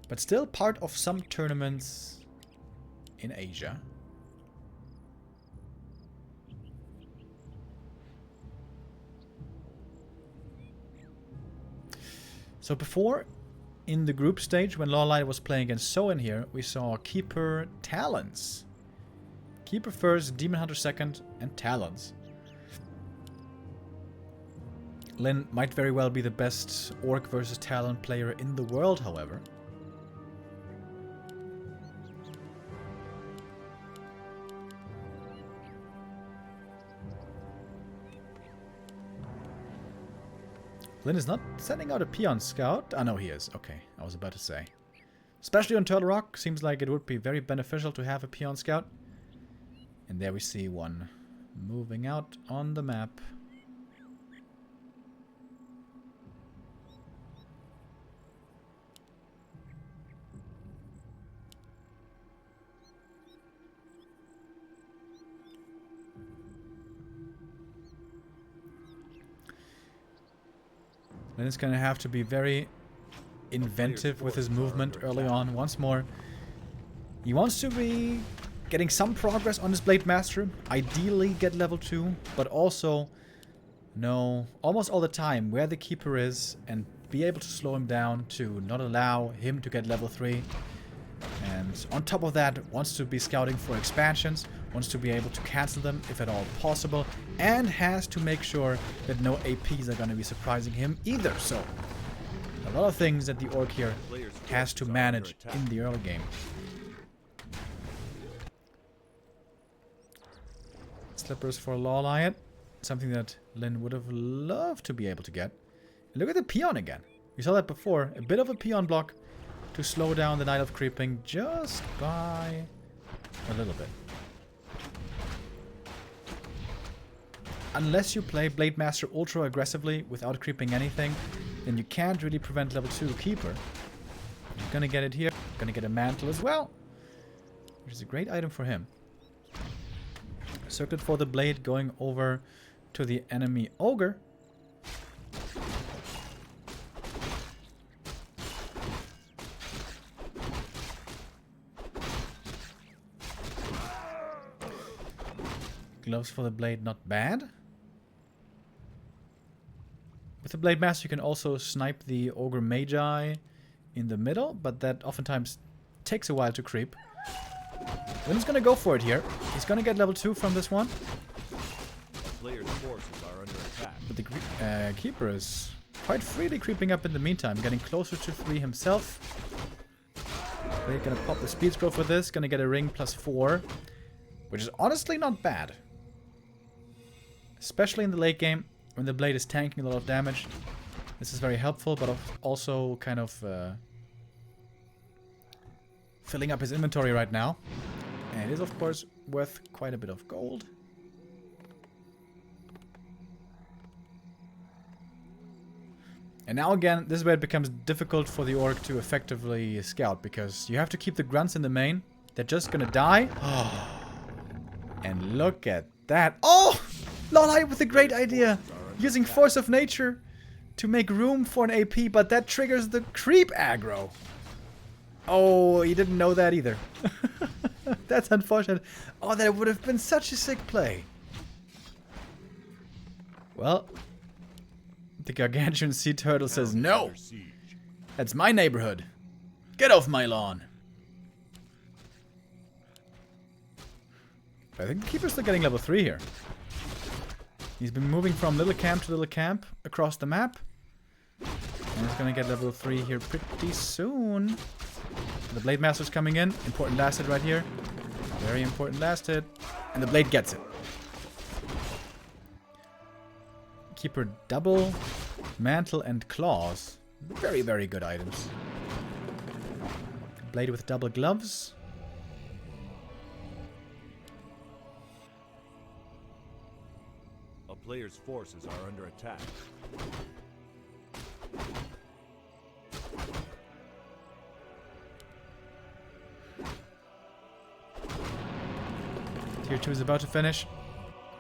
but still part of some tournaments in Asia. So before, in the group stage, when LawLiet was playing against Soen here, we saw Keeper Talons. Keeper first, Demon Hunter second, and Talons. Lyn might very well be the best Orc versus Talon player in the world, however. Lyn is not sending out a Peon Scout. Ah, no, he is. Okay, I was about to say. Especially on Turtle Rock, seems like it would be very beneficial to have a Peon Scout. And there we see one moving out on the map. Then it's going to have to be very inventive with his movement early on. Once more, he wants to be getting some progress on his Blade Master. Ideally get level 2, but also know almost all the time where the Keeper is and be able to slow him down to not allow him to get level 3. And on top of that, wants to be scouting for expansions, wants to be able to cancel them if at all possible, and has to make sure that no APs are going to be surprising him either. So, a lot of things that the Orc here has to manage in the early game. Slippers for LawLiet, something that Lynn would have loved to be able to get. And look at the peon again. We saw that before, a bit of a peon block to slow down the Night of Creeping just by a little bit. Unless you play Blade Master ultra aggressively without creeping anything, then you can't really prevent level 2 Keeper. You're gonna get it here, gonna get a mantle as well, which is a great item for him. Circlet for the blade going over to the enemy ogre. Gloves for the blade, not bad. With the Blade Master you can also snipe the Ogre Magi in the middle, but that oftentimes takes a while to creep. Then he's gonna go for it here. He's gonna get level 2 from this one. Players' forces are under attack. But the Keeper is quite freely creeping up in the meantime, getting closer to 3 himself. They're gonna pop the speed scroll for this, gonna get a ring +4, which is honestly not bad. Especially in the late game, when the blade is tanking a lot of damage. This is very helpful, but also kind of filling up his inventory right now. And it is, of course, worth quite a bit of gold. And now again, this is where it becomes difficult for the Orc to effectively scout, because you have to keep the grunts in the main. They're just gonna die. And look at that. Oh! LawLiet with a great idea! Using Force of Nature to make room for an AP, but that triggers the creep aggro. Oh, he didn't know that either. That's unfortunate. Oh, that would have been such a sick play. Well, the Gargantuan Sea Turtle says no. That's my neighborhood. Get off my lawn. I think the Keeper's still getting level 3 here. He's been moving from little camp to little camp across the map. And he's gonna get level 3 here pretty soon. The Blade Master's coming in. Important last hit right here. Very important last hit. And the Blade gets it. Keeper double, mantle and claws. Very, very good items. Blade with double gloves. A player's forces are under attack. Tier 2 is about to finish.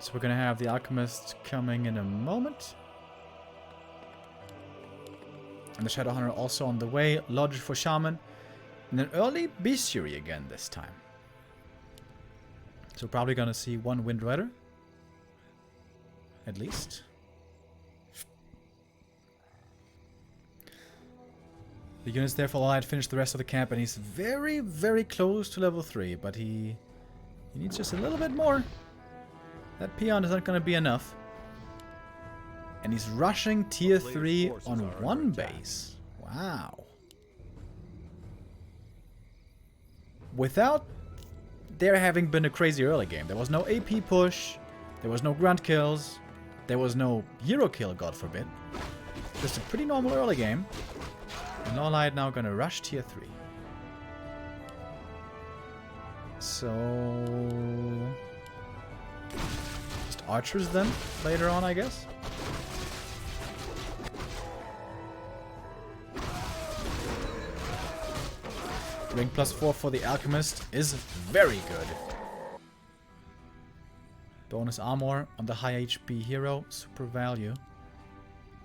So we're gonna have the Alchemist coming in a moment. And the Shadow Hunter also on the way. Lodge for Shaman. And an early Bestiary again this time. So we're probably gonna see one Wind Rider. At least. The units there for LawLiet finished the rest of the camp, and he's very, very close to level 3, but he needs just a little bit more. That peon is not going to be enough. And he's rushing tier 3 on one base. Wow. Without there having been a crazy early game, there was no AP push, there was no grunt kills, there was no hero kill, God forbid. Just a pretty normal early game. And LawLiet now gonna rush tier 3. So just archers then, later on, I guess. Ring +4 for the Alchemist is very good. Bonus armor on the high HP hero, super value.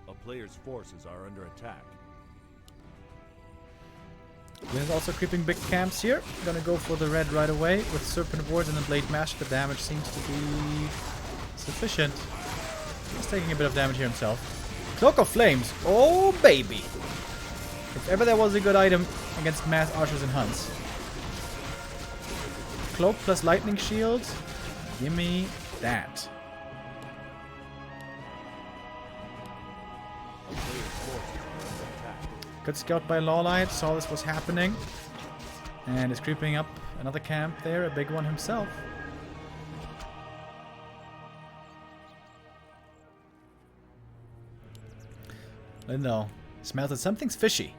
A A player's forces are under attack. There's also creeping big camps here. Gonna go for the red right away with Serpent Wards and the Blade Master. The damage seems to be sufficient. He's taking a bit of damage here himself. Cloak of Flames. Oh, baby. If ever there was a good item against mass archers and hunts. Cloak plus lightning shield. Gimme that. A player's forces are under attack. Good scout by LawLiet. Saw this was happening. And is creeping up another camp there. A big one himself. Lynvs smells that something's fishy.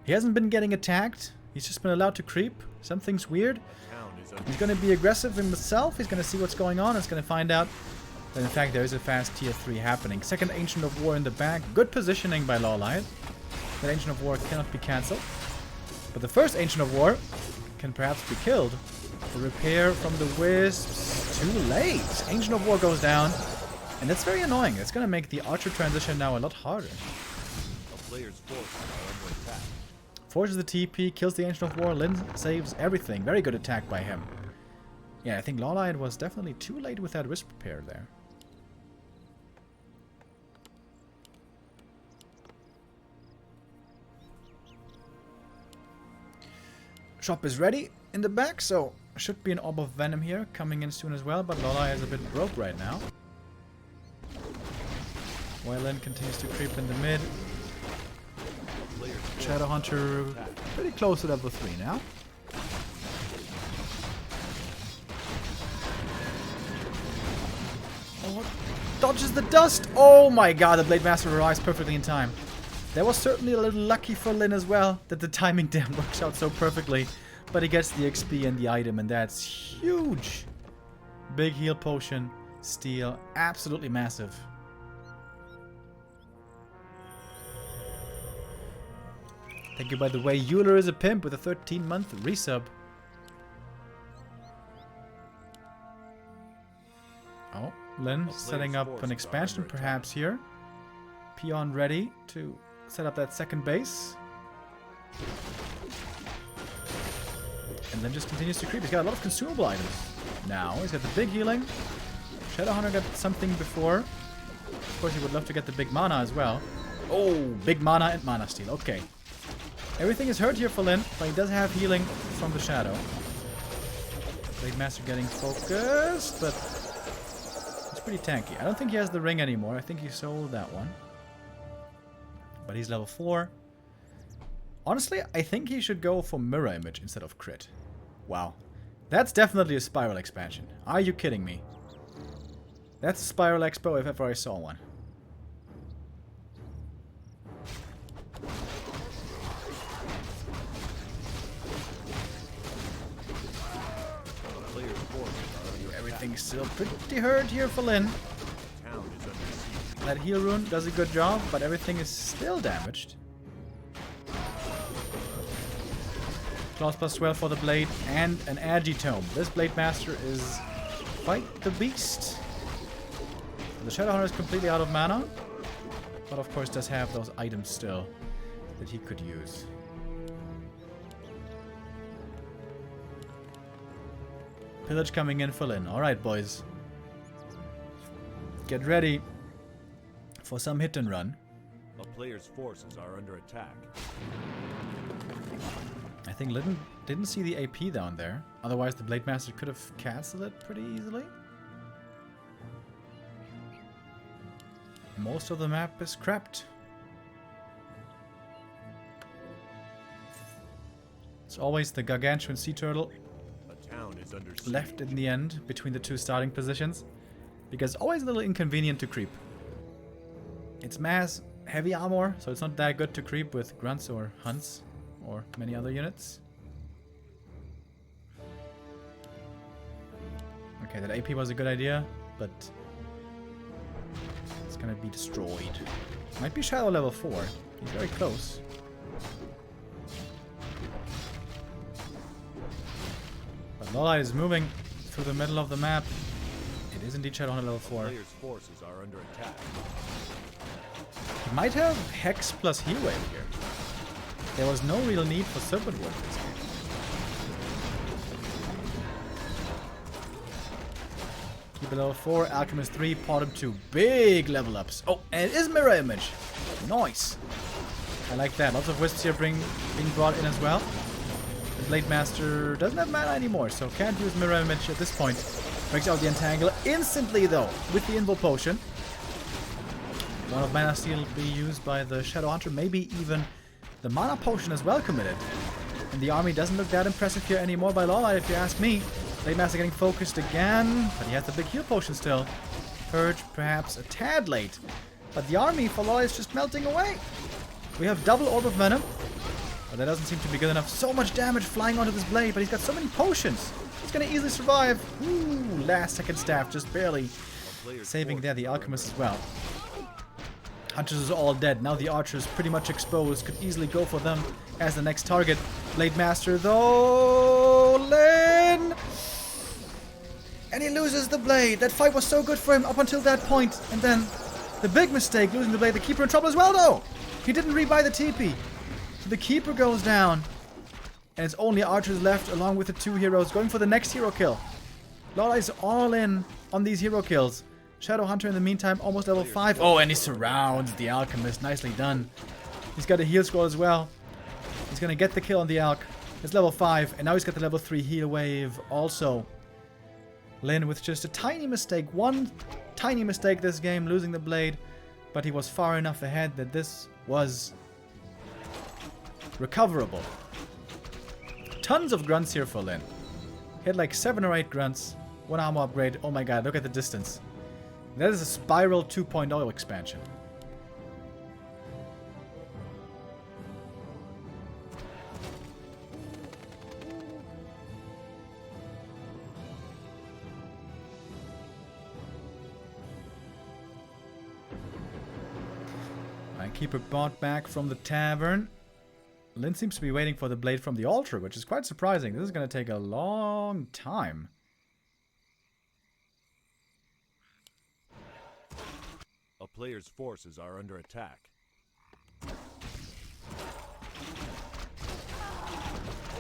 He hasn't been getting attacked. He's just been allowed to creep. Something's weird. Town is under He's going to be aggressive himself. He's going to see what's going on. He's going to find out that in fact there is a fast tier 3 happening. Second Ancient of War in the back. Good positioning by LawLiet. That Ancient of War cannot be cancelled. But the first Ancient of War can perhaps be killed. The repair from the Wisps. Too late. Ancient of War goes down. And that's very annoying. It's going to make the Archer transition now a lot harder. a player's forces are under attack. Forces the TP, kills the Ancient of War, Lynvs saves everything. Very good attack by him. Yeah, I think LawLiet was definitely too late with that Wisp repair there. Shop is ready in the back, so should be an Orb of Venom here coming in soon as well, but LawLiet is a bit broke right now. While Lynn continues to creep in the mid. Shadowhunter pretty close to level 3 now. Oh, dodges the dust! Oh my god, the Blade Master arrives perfectly in time. That was certainly a little lucky for Lynn as well, that the timing damn works out so perfectly. But he gets the XP and the item, and that's huge. Big heal potion, steal, absolutely massive. Thank you, by the way. Euler is a pimp with a 13-month resub. Oh, Lynn setting up an expansion perhaps here. Peon ready to set up that second base. And then just continues to creep. He's got a lot of consumable items. Now he's got the big healing. Shadowhunter got something before. Of course, he would love to get the big mana as well. Oh, big mana and mana steal. Okay. Everything is hurt here for Lynn, but he does have healing from the shadow. Blade Master getting focused, but it's pretty tanky. I don't think he has the ring anymore. I think he sold that one. But he's level 4. Honestly, I think he should go for Mirror Image instead of Crit. Wow. That's definitely a Spiral expansion. Are you kidding me? That's a Spiral Expo if ever I saw one. Everything's still pretty hurt here for Lynn. That heal rune does a good job, but everything is still damaged. Claws plus 12 for the blade and an Agitome. This Blade Master is quite the beast. The Shadowhunter is completely out of mana, but of course does have those items still that he could use. Pillage coming in for Lynn. Alright, boys. Get ready for some hit and run. A player's forces are under attack. I think Lynn didn't see the AP down there. Otherwise, the Blade Master could have cancelled it pretty easily. Most of the map is crapped. It's always the gargantuan sea turtle left in the end between the two starting positions, because always a little inconvenient to creep. It's mass heavy armor, so it's not that good to creep with grunts or hunts or many other units. Okay, that AP was a good idea, but it's gonna be destroyed. Might be Shadow level 4. He's very close. But LawLiet is moving through the middle of the map. It It is indeed Shadowhunter level 4. Player's forces are under attack. He might have Hex plus Heal Wave here. There was no real need for Serpent Ward this game. Keep it level 4, Alchemist 3, Bottom 2. Big level ups. Oh, and it is Mirror Image. Nice. I like that. Lots of Wisps here being brought in as well. The Blade Master doesn't have mana anymore, so can't use Mirror Image at this point. Breaks out the Entangler instantly though, with the Invul Potion. One of Mana Steel will be used by the Shadowhunter, maybe even the Mana Potion as well committed. And the army doesn't look that impressive here anymore by LawLiet, if you ask me. Blade Master getting focused again, but he has the big heal potion still. Purge perhaps a tad late, but the army for LawLiet is just melting away. We have double Orb of Venom, but that doesn't seem to be good enough. So much damage flying onto this blade, but he's got so many potions. He's gonna easily survive. Ooh, last second staff, just barely saving there the Alchemist as well. Hunters is all dead. Now the Archer is pretty much exposed. Could easily go for them as the next target. Blade Master though, Lynn! And he loses the blade. That fight was so good for him up until that point. And then the big mistake, losing the blade. The Keeper in trouble as well though. He didn't rebuy the TP. So the Keeper goes down. And it's only Archers left along with the 2 heroes going for the next hero kill. LawLiet is all in on these hero kills. Shadowhunter in the meantime almost level 5. Oh, and he surrounds the Alchemist. Nicely done. He's got a heal scroll as well. He's going to get the kill on the Alch. It's level 5. And now he's got the level 3 heal wave also. Lynn with just a tiny mistake. One tiny mistake this game, losing the blade. But he was far enough ahead that this was recoverable. Tons of grunts here for Lynn. Hit like 7 or 8 grunts. 1 armor upgrade. Oh my god, look at the distance. That is a Spiral 2.0 expansion. Keeper bought back from the tavern. Lynn seems to be waiting for the blade from the altar, which is quite surprising. This is going to take a long time. A player's forces are under attack. And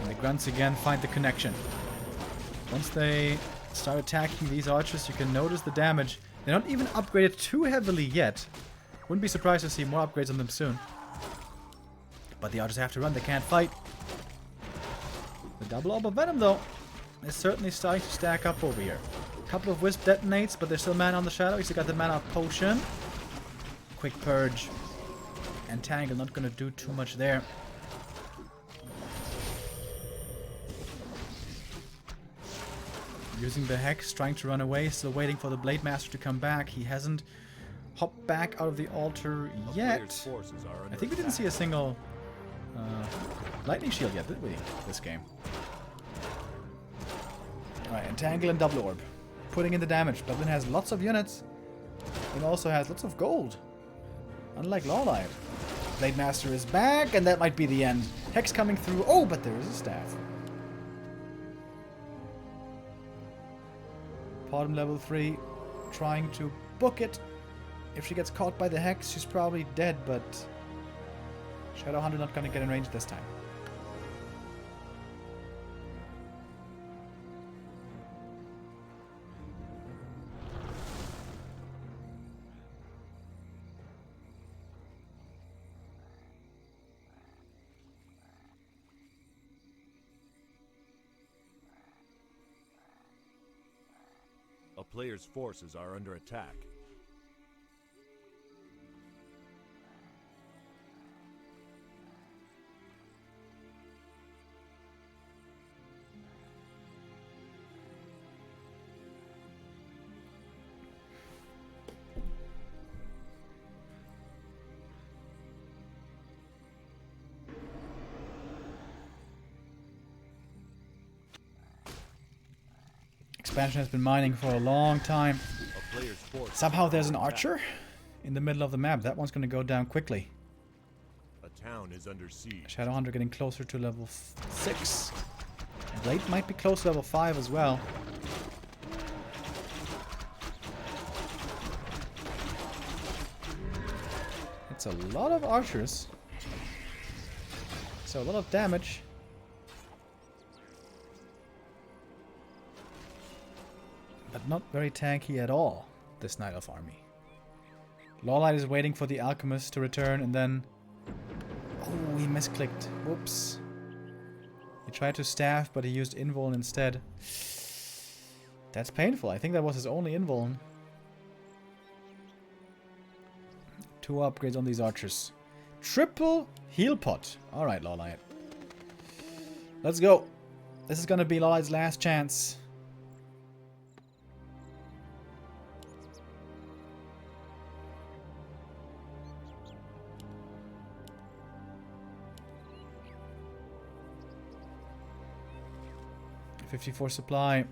the grunts again find the connection. Once they start attacking these archers, you can notice the damage. They're not even upgraded too heavily yet. Wouldn't be surprised to see more upgrades on them soon. But the archers have to run, they can't fight. The double Orb of Venom, though, is certainly starting to stack up over here. A couple of Wisp detonates, but there's still mana on the Shadow. He's got the mana potion. Quick Purge. Entangle, not going to do too much there. Using the Hex, trying to run away, still waiting for the Blade Master to come back. He hasn't hopped back out of the altar yet. I think we didn't see a single lightning shield yet, did we, this game? Alright, Entangle and Double Orb. Putting in the damage. Dublin has lots of units. It also has lots of gold. Unlike LawLiet. Blade Master is back, and that might be the end. Hex coming through. Oh, but there is a staff. Bottom level 3. Trying to book it. If she gets caught by the Hex, she's probably dead, but Shadowhunter not going to get in range this time. A player's forces are under attack. Expansion has been mining for a long time. Somehow there's an archer in the middle of the map. That one's going to go down quickly. A town is under siege. Shadowhunter getting closer to level 6. Blade might be close to level 5 as well. That's a lot of archers. So a lot of damage. But not very tanky at all, this Night Elf army. LawLiet is waiting for the Alchemist to return and then... Oh, he misclicked. Whoops. He tried to staff, but he used invuln instead. That's painful. I think that was his only invuln. 2 upgrades on these archers. Triple heal pot. Alright, LawLiet. Let's go. This is gonna be LawLiet's last chance. $54 supply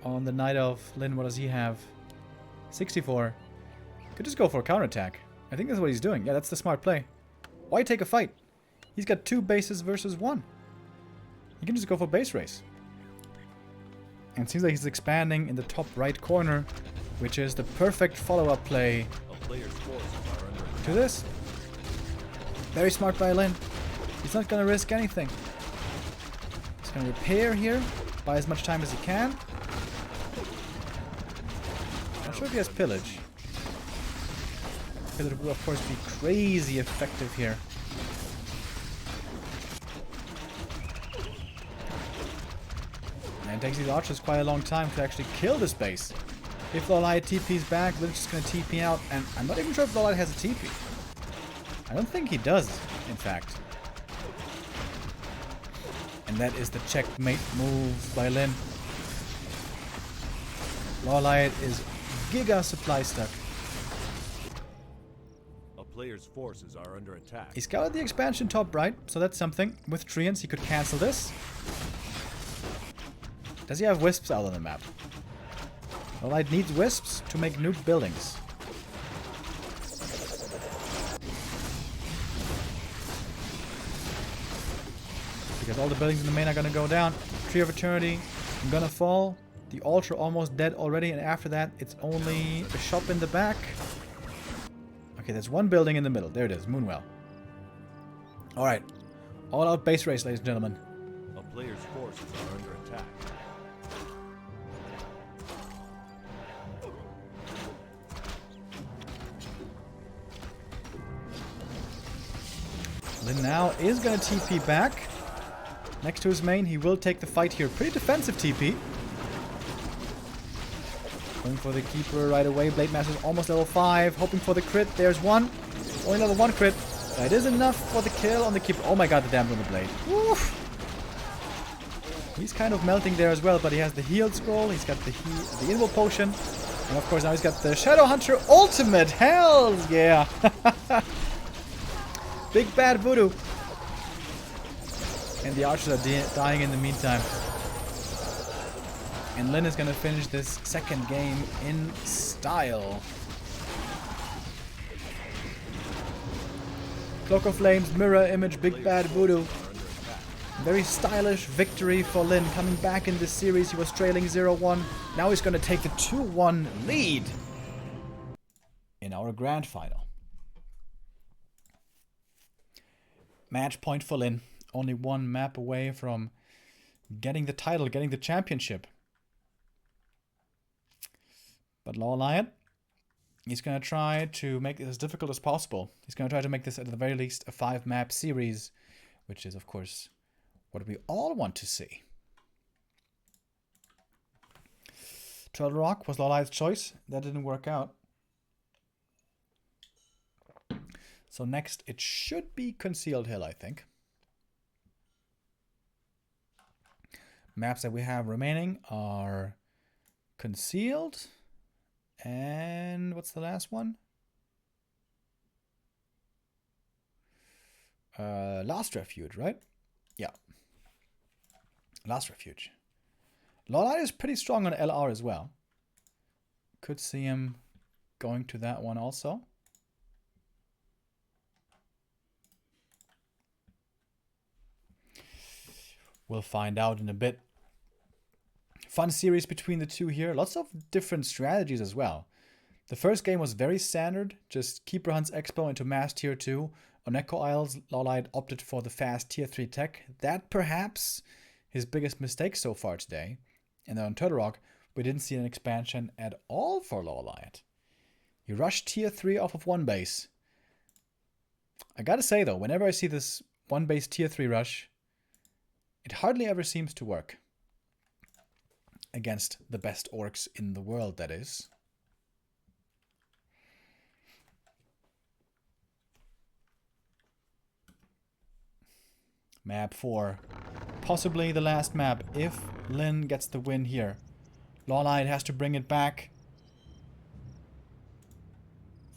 on the Night Elf. Lynn, what does he have? 64. Could just go for a counterattack. I think that's what he's doing. Yeah, that's the smart play. Why take a fight? He's got 2 bases versus 1. He can just go for base race. And it seems like he's expanding in the top right corner, which is the perfect follow-up play to this. Very smart by Lynn. He's not going to risk anything. He's going to repair here. Buy as much time as he can. Not sure if he has pillage. Pillage will of course be crazy effective here. And it takes these archers quite a long time to actually kill this base. If LawLiet TP's back, Lynch is going to TP out, and I'm not even sure if LawLiet has a TP. I don't think he does, in fact. And that is the checkmate move by Lynn. LawLiet is giga supply stuck. A player's forces are under attack. He's got the expansion top right, so that's something. With Treants, he could cancel this. Does he have wisps out on the map? LawLiet needs wisps to make nuke buildings. Because all the buildings in the main are gonna go down. Tree of Eternity gonna fall. The altar almost dead already, and after that it's only a shop in the back. Okay, there's 1 building in the middle. There it is, Moonwell. Alright. All out base race, ladies and gentlemen. A player's forces are under attack. Lynn now is gonna TP back. Next to his main, he will take the fight here. Pretty defensive TP. Going for the Keeper right away. Blade Master's almost level 5. Hoping for the crit. There's 1. Only level 1 crit. That is enough for the kill on the Keeper. Oh my god, the damage on the Blade. Woof. He's kind of melting there as well, but he has the healed scroll. He's got the invul potion. And of course now he's got the Shadow Hunter ultimate. Hells yeah. Big bad voodoo. And the archers are dying in the meantime. And Lynn is going to finish this second game in style. Cloak of Flames, Mirror Image, Big Bad Voodoo. Very stylish victory for Lynn. Coming back in this series, he was trailing 0-1. Now he's going to take the 2-1 lead in our grand final. Match point for Lynn. Only 1 map away from getting the title, getting the championship. But LawLiet, he's going to try to make this as difficult as possible. He's going to try to make this at the very least a 5-map series, which is, of course, what we all want to see. Turtle Rock was LawLiet's choice. That didn't work out. So next, it should be Concealed Hill, I think. Maps that we have remaining are Concealed, and what's the last one? Last Refuge, right? Yeah. Last Refuge. LawLiet is pretty strong on LR as well. Could see him going to that one also. We'll find out in a bit. Fun series between the two here. Lots of different strategies as well. The first game was very standard, just Keeper hunts Expo into Mass Tier 2. On Echo Isles, LawLiet opted for the fast Tier 3 tech. That perhaps his biggest mistake so far today. And then on Turtle Rock, we didn't see an expansion at all for LawLiet. He rushed Tier 3 off of one base. I gotta say though, whenever I see this one base Tier 3 rush, it hardly ever seems to work. Against the best orcs in the world, that is. Map 4. Possibly the last map if Lynn gets the win here. LawLiet has to bring it back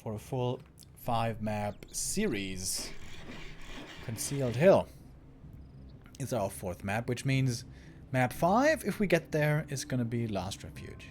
for a full 5-map series. Concealed Hill is our 4th map, which means map 5, if we get there, is going to be Last Refuge.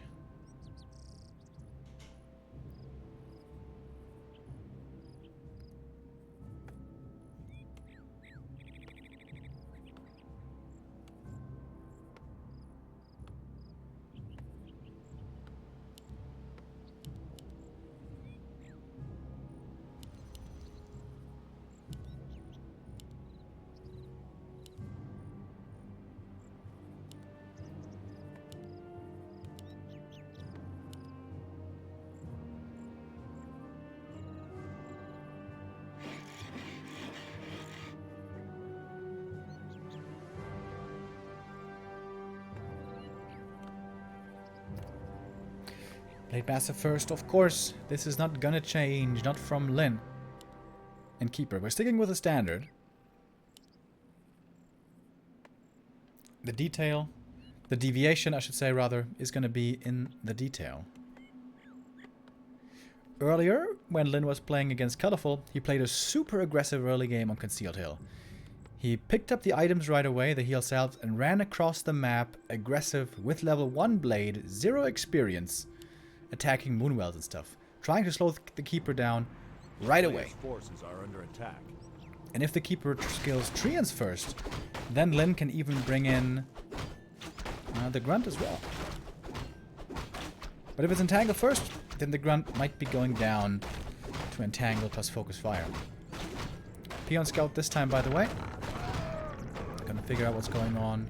Blade Master first, of course. This is not gonna change, not from Lynn. And Keeper, we're sticking with the standard. The detail, the deviation I should say rather, is gonna be in the detail. Earlier, when Lynn was playing against Colorful, he played a super aggressive early game on Concealed Hill. He picked up the items right away, the heal salves, and ran across the map aggressive with level 1 blade, 0 experience, attacking moonwells and stuff, trying to slow the Keeper down right away. Forces are under attack. And if the Keeper skills Treants first, then Lynn can even bring in the Grunt as well. But if it's Entangle first, then the Grunt might be going down to Entangle plus Focus Fire. Peon Scout this time, by the way. Gonna figure out what's going on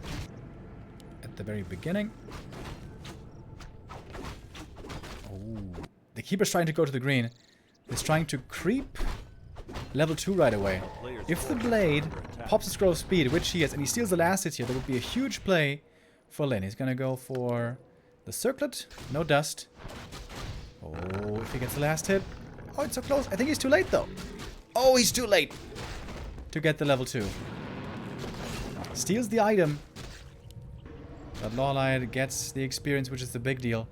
at the very beginning. The Keeper's trying to go to the green. He's trying to creep level 2 right away. If the Blade pops a scroll of speed, which he is, and he steals the last hit here, that would be a huge play for Lynn. He's gonna go for the circlet. No dust. Oh, if he gets the last hit. Oh, it's so close. I think he's too late, though. Oh, he's too late to get the level 2. Steals the item. But LawLiet gets the experience, which is the big deal.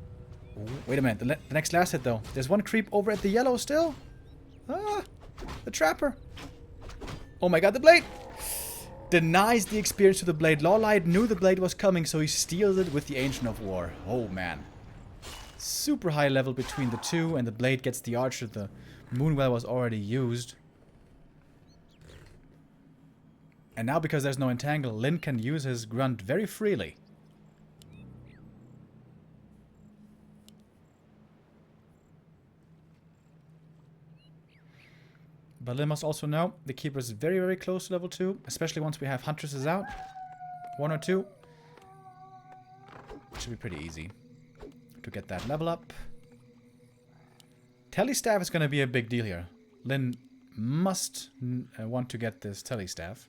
Wait a minute, the next last hit though. There's one creep over at the yellow still. Ah, the Trapper. Oh my god, the Blade! Denies the experience to the Blade. LawLiet knew the Blade was coming, so he steals it with the Ancient of War. Oh man. Super high level between the two, and the Blade gets the Archer. The Moonwell was already used. And now because there's no Entangle, Lynn can use his Grunt very freely. But Lynn must also know the Keeper is very, very close to level 2, especially once we have Huntresses out. 1 or 2. It should be pretty easy to get that level up. Telestaff is going to be a big deal here. Lynn must want to get this Telestaff.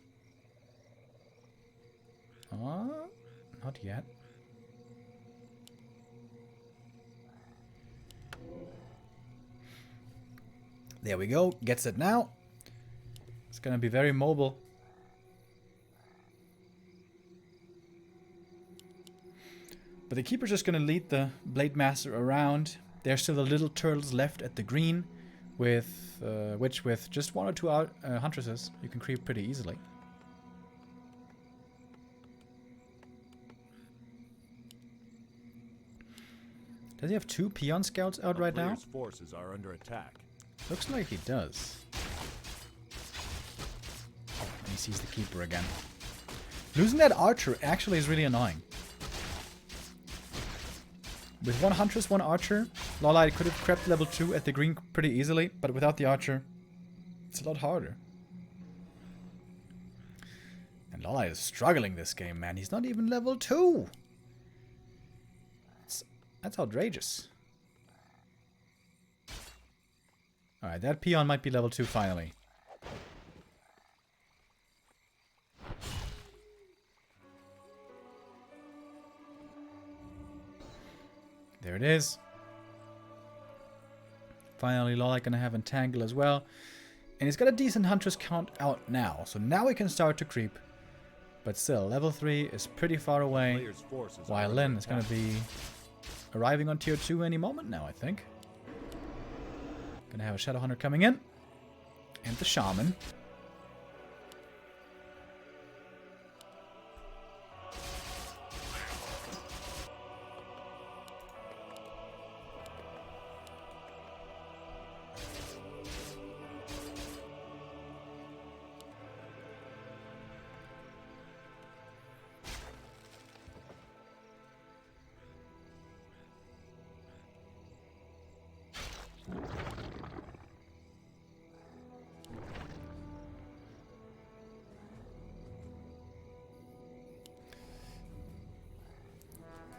Not yet. There we go. Gets it now. It's going to be very mobile. But the Keeper's just going to lead the Blade Master around. There's still the little turtles left at the green, with which with just 1 or 2 Huntresses, you can creep pretty easily. Does he have 2 Peon Scouts out right now? Forces are under attack. Looks like he does. And he sees the Keeper again. Losing that Archer actually is really annoying. With one Huntress, one Archer, LawLiet could have crept level 2 at the green pretty easily, but without the Archer, it's a lot harder. And LawLiet is struggling this game, man. He's not even level 2! That's outrageous. Alright, that peon might be level 2 finally. There it is. Finally, LawLiet gonna have Entangle as well. And he's got a decent Huntress count out now. So now we can start to creep. But still, level 3 is pretty far away. While Lynn is gonna be arriving on tier 2 any moment now, I think. Gonna have a Shadow Hunter coming in. And the Shaman.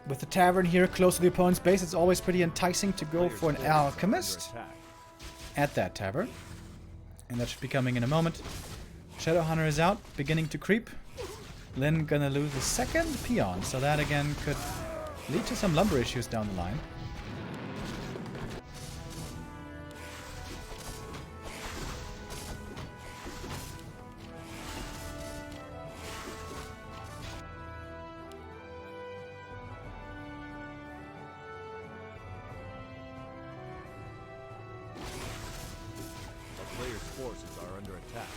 With the tavern here close to the opponent's base, it's always pretty enticing to go for an alchemist at that tavern. And that should be coming in a moment. Shadow Hunter is out, beginning to creep. Lynn gonna lose the second peon, so that again could lead to some lumber issues down the line. Players' forces are under attack.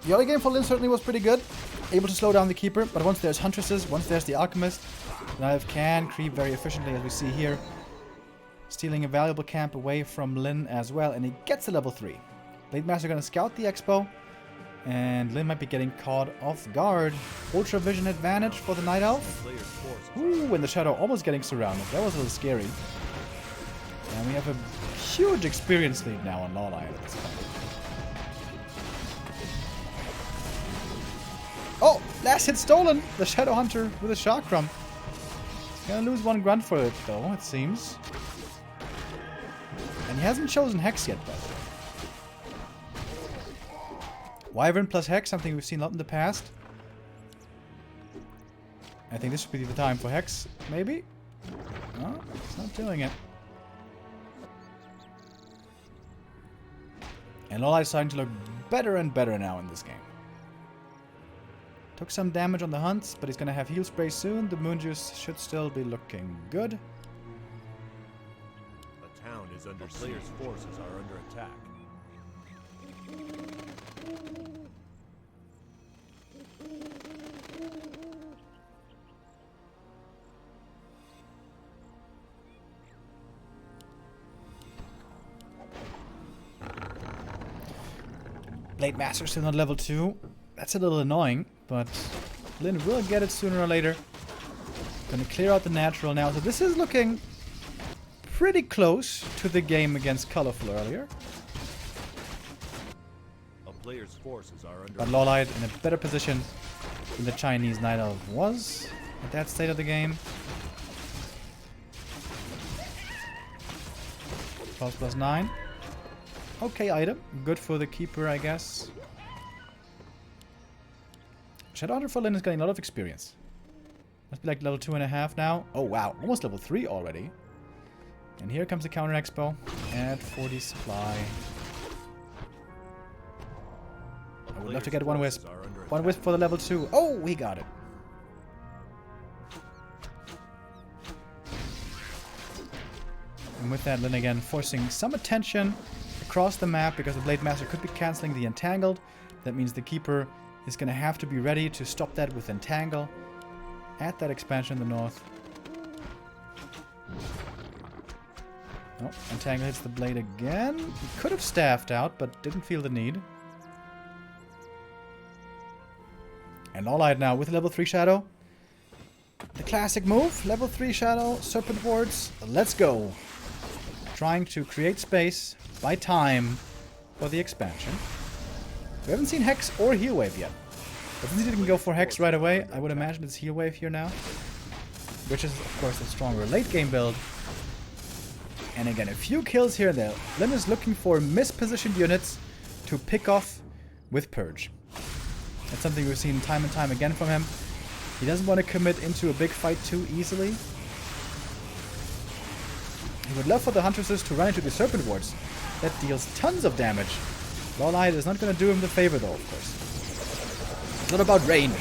The early game for Lynn certainly was pretty good. Able to slow down the Keeper, but once there's Huntresses, once there's the Alchemist, Lynv can creep very efficiently, as we see here. Stealing a valuable camp away from Lynn as well, and he gets to level 3. Blade Master gonna scout the Expo, and Lynn might be getting caught off guard. Ultra Vision advantage for the Night Elf. Ooh, and the Shadow almost getting surrounded. That was a little scary. And we have a huge experience lead now on LawLiet at this point. Oh! Last hit stolen! The Shadow Hunter with a Chakram. He's gonna lose one grunt for it, though, it seems. And he hasn't chosen Hex yet, by the way. Wyvern plus Hex, something we've seen a lot in the past. I think this should be the time for Hex, maybe? No, it's not doing it. And LawLiet is starting to look better and better now in this game. Took some damage on the hunts, but he's gonna have heal spray soon. The Moon Juice should still be looking good. The town is under players' forces are under attack. Blade Master still not level 2. That's a little annoying, but Lynn will get it sooner or later. Gonna clear out the natural now. So this is looking pretty close to the game against Colorful earlier. A player's forces are under But LawLiet in a better position than the Chinese Night Elf was at that state of the game. 12 plus 9. Okay item. Good for the Keeper, I guess. Shadow Hunter for Lynn is getting a lot of experience. Must be like level 2.5 now. Oh wow, almost level 3 already. And here comes the counter expo at 40 supply. I would love to get one wisp. One wisp for the level 2. Oh, we got it. And with that, Lynn again forcing some attention across the map because the Blade Master could be cancelling the Entangled. That means the Keeper is going to have to be ready to stop that with Entangle at that expansion in the north. Oh, Entangle hits the blade again. He could have staffed out, but didn't feel the need. And LawLiet now with level 3 Shadow. The classic move, level 3 Shadow, Serpent Wards, let's go. Trying to create space, buy time for the expansion. We haven't seen Hex or Heal Wave yet. But since he didn't go for Hex right away, I would imagine it's Heal Wave here now. Which is, of course, a stronger late game build. And again, a few kills here and there. Lynn is looking for mispositioned units to pick off with Purge. That's something we've seen time and time again from him. He doesn't want to commit into a big fight too easily. He would love for the Huntresses to run into the Serpent Wards. That deals tons of damage. LawLiet is not going to do him the favor though, of course. It's not about range.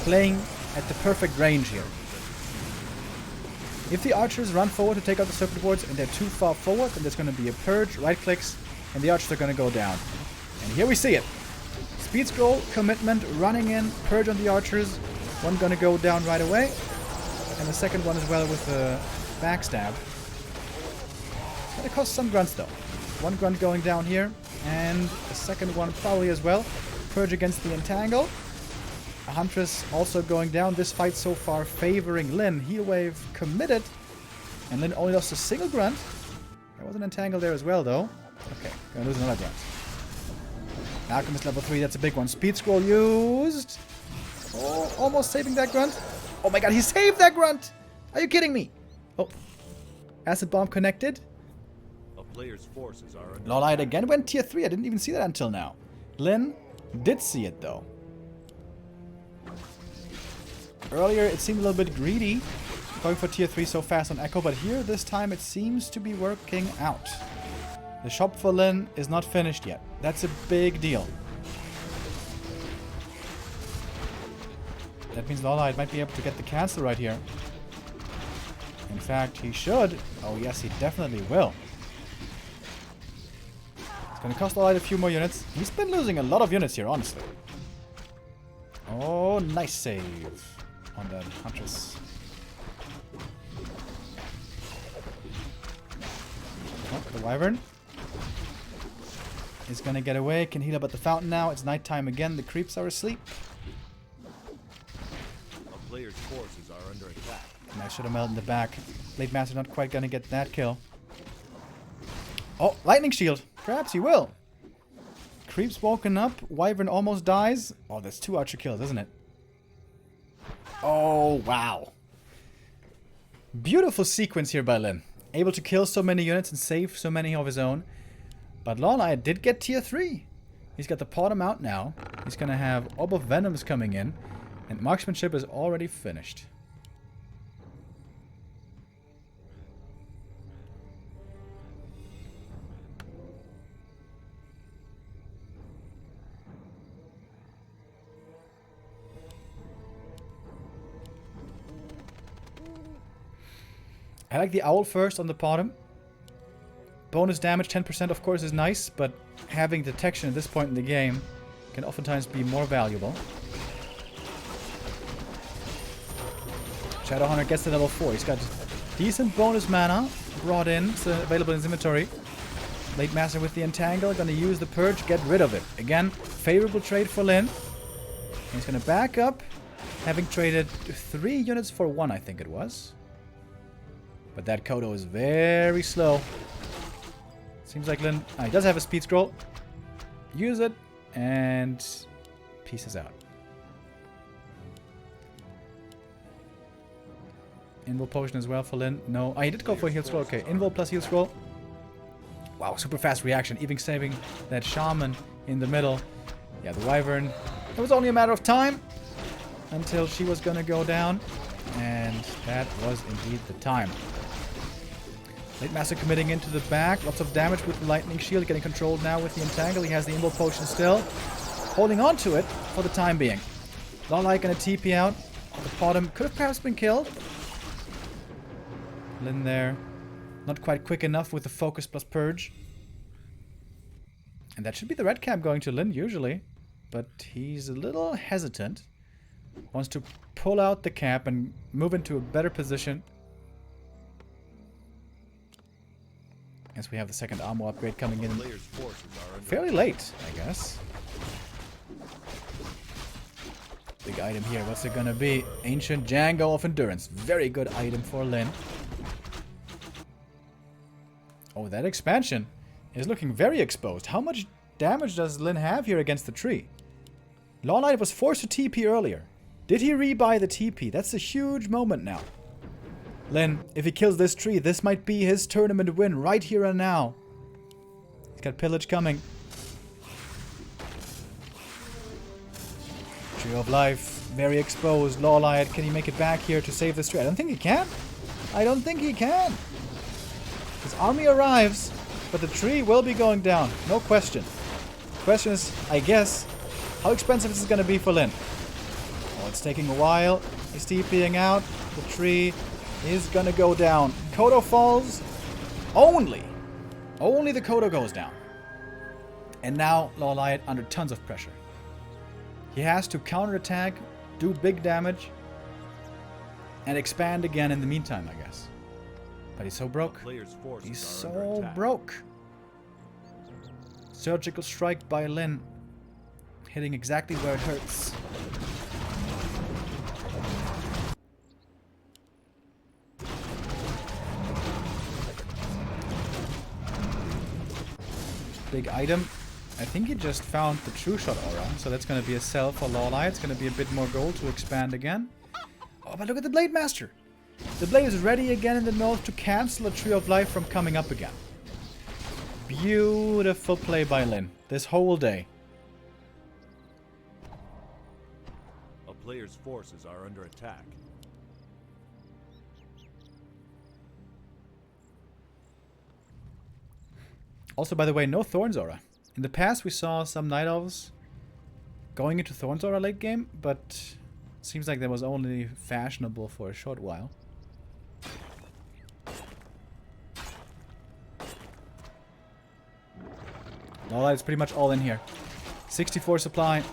Playing at the perfect range here. If the archers run forward to take out the Serpent Wards and they're too far forward, then there's going to be a purge, right clicks, and the archers are going to go down. And here we see it. Speed scroll, commitment, running in, purge on the archers. One going to go down right away. And the second one as well with the backstab. It's going to cost some grunts though. One grunt going down here. And the second one probably as well. Purge against the Entangle. A Huntress also going down. This fight so far favoring Lynn. Heal Wave committed. And Lynn only lost a single grunt. There was an Entangle there as well though. Okay, gonna lose another grunt. Alchemist level 3, that's a big one. Speed scroll used. Oh, almost saving that grunt. Oh my god, he saved that grunt! Are you kidding me? Oh. Acid bomb connected. A player's forces are under LawLiet again went tier 3. I didn't even see that until now. Lynn did see it though. Earlier it seemed a little bit greedy going for tier 3 so fast on Echo, but here this time it seems to be working out. The shop for Lynn is not finished yet. That's a big deal. That means LawLiet might be able to get the cancel right here. In fact, he should. Oh yes, he definitely will. It's going to cost LawLiet a few more units. He's been losing a lot of units here, honestly. Oh, nice save on that Huntress. Oh, the Wyvern is going to get away. Can heal up at the fountain now. It's nighttime again. The creeps are asleep. a player's forces are under attack. And I should have melted in the back. Blade Master not quite going to get that kill. Oh, lightning shield. Perhaps he will. Creeps woken up. Wyvern almost dies. Oh, that's 2 archer kills, isn't it? Oh, wow. Beautiful sequence here by Lynn. Able to kill so many units and save so many of his own. But LawLiet did get tier 3. He's got the Potom out now. He's going to have Orb of Venoms coming in. And Marksmanship is already finished. I like the Owl first on the Potom. Bonus damage 10% of course is nice, but having detection at this point in the game can oftentimes be more valuable. Shadowhunter gets to level 4. He's got decent bonus mana brought in, so available in his inventory. Blade Master with the Entangle, gonna use the Purge, get rid of it. Again, favorable trade for Lynn. And he's gonna back up, having traded 3 units for 1, I think it was. But that Kodo is very slow. Seems like Lynn... he does have a speed scroll. Use it, and pieces out. Invul potion as well for Lynn. No. He did go for a heal scroll. Okay, Invul plus heal scroll. Wow, super fast reaction. Even saving that shaman in the middle. Yeah, the Wyvern. It was only a matter of time until she was gonna go down. And that was indeed the time. Blade Master committing into the back. Lots of damage with the Lightning Shield. Getting controlled now with the Entangle. He has the Invul potion still. Holding on to it for the time being. LawLiet gonna TP out. The Potom could have perhaps been killed. Lynn there. Not quite quick enough with the Focus plus Purge. And that should be the red cap going to Lynn usually. But he's a little hesitant. Wants to pull out the cap and move into a better position. As we have the second armor upgrade coming in Players' forces are under fairly late, I guess. Big item here. What's it gonna be? Ancient Django of Endurance. Very good item for Lyn. Oh, that expansion is looking very exposed. How much damage does Lyn have here against the tree? LawLiet was forced to TP earlier. Did he rebuy the TP? That's a huge moment now. Lyn, if he kills this tree, this might be his tournament win right here and now. He's got pillage coming. Tree of Life, very exposed. LawLiet, can he make it back here to save this tree? I don't think he can. I don't think he can. His army arrives, but the tree will be going down. No question. The question is, I guess, how expensive this is going to be for Lyn. Oh, it's taking a while. He's TPing out. The tree is going to go down. Kodo falls. Only the Kodo goes down. And now LawLiet under tons of pressure. He has to counterattack, do big damage, and expand again in the meantime, I guess. But he's so broke. He's so broke. Surgical strike by Lyn. Hitting exactly where it hurts. Big item. I think he just found the True Shot aura, so that's going to be a sell for LawLiet. It's going to be a bit more gold to expand again. Oh, but look at the Blade Master. The blade is ready again in the north to cancel a Tree of Life from coming up again. Beautiful play by Lyn this whole day. A player's forces are under attack. Also, by the way, no Thorns aura. In the past, we saw some Night Elves going into Thorns aura late game, but it seems like that was only fashionable for a short while. LawLiet is pretty much all in here. 64 supply.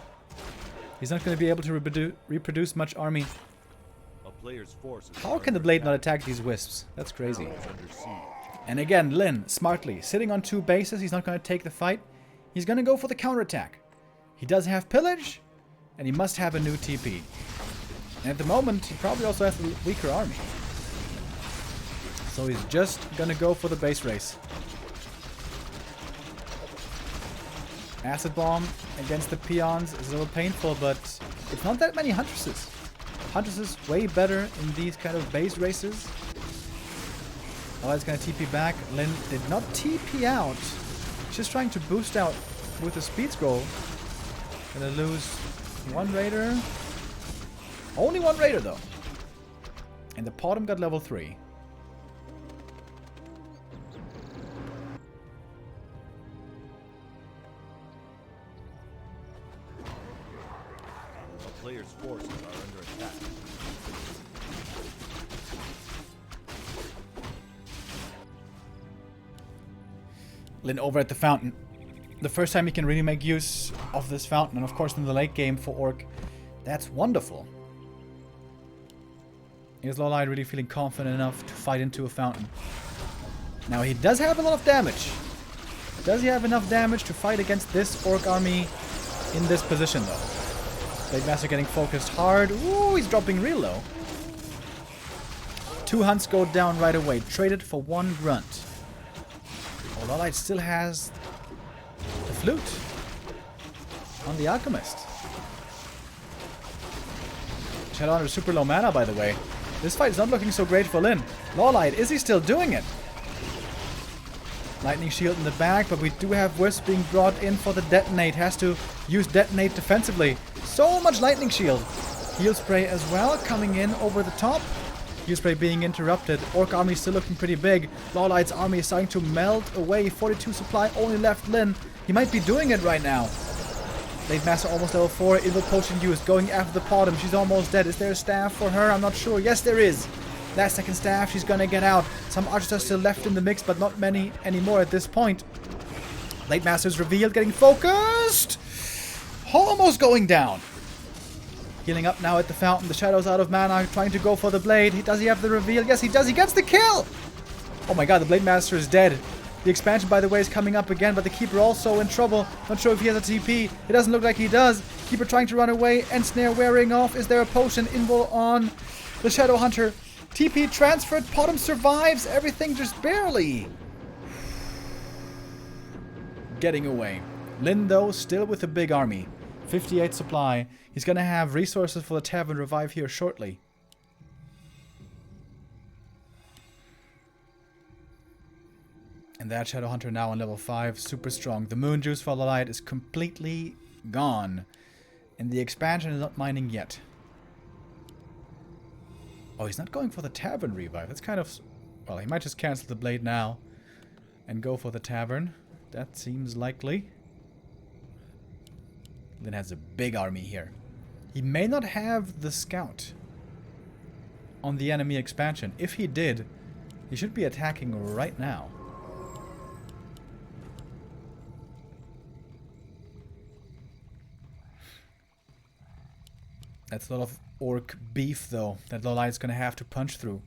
He's not going to be able to reproduce much army. A player's forces How can the blade not attack these wisps? That's crazy. And again, Lyn, smartly, sitting on 2 bases. He's not going to take the fight. He's going to go for the counterattack. He does have pillage, and he must have a new TP. And at the moment, he probably also has a weaker army. So he's just going to go for the base race. Acid Bomb against the peons is a little painful, but it's not that many Huntresses. Huntresses way better in these kind of base races. LawLiet's gonna TP back. Lyn did not TP out. Just trying to boost out with the speed scroll. Gonna lose 1 raider. Only 1 raider though. And the Potom got level 3. Players' forces are under attack. Lyn over at the fountain. The first time he can really make use of this fountain, and of course in the late game for Orc. That's wonderful. Is LawLiet really feeling confident enough to fight into a fountain? Now he does have a lot of damage. Does he have enough damage to fight against this Orc army in this position though? Blade Master getting focused hard. Ooh, he's dropping real low. 2 hunts go down right away. Traded for 1 grunt. Oh, LawLiet still has the flute on the Alchemist. Shadowhunter is super low mana, by the way. This fight is not looking so great for Lyn. LawLiet, is he still doing it? Lightning shield in the back, but we do have Wisp being brought in for the detonate. Has to use detonate defensively. So much lightning shield. Heal spray as well, coming in over the top. Heal spray being interrupted. Orc army still looking pretty big. LawLiet's army is starting to melt away. 42 supply only left Lyn. He might be doing it right now. Blade Master almost level 4. Evil potion used. Going after the Potom. She's almost dead. Is there a staff for her? I'm not sure. Yes, there is. Last second staff. She's gonna get out. Some archers are still left in the mix, but not many anymore at this point. Blade Master's revealed. Getting focused. Almost going down. Healing up now at the fountain. The Shadow's out of mana. Trying to go for the blade. Does he have the reveal? Yes, he does. He gets the kill. Oh my god, the Blade Master is dead. The expansion, by the way, is coming up again, but the Keeper also in trouble. Not sure if he has a TP. It doesn't look like he does. Keeper trying to run away, and Snare wearing off. Is there a potion? Invul on the Shadow Hunter. TP transferred. Potom survives. Everything just barely getting away. Lyn, though, still with a big army. 58 supply. He's going to have resources for the Tavern Revive here shortly. And that Shadow Hunter now on level 5. Super strong. The Moon Juice for LawLiet is completely gone. And the expansion is not mining yet. Oh, he's not going for the Tavern Revive. That's kind of... Well, he might just cancel the Blade now. And go for the Tavern. That seems likely. Then has a big army here. He may not have the Scout on the enemy expansion. If he did, he should be attacking right now. That's a lot of orc beef, though, that LawLiet's going to have to punch through.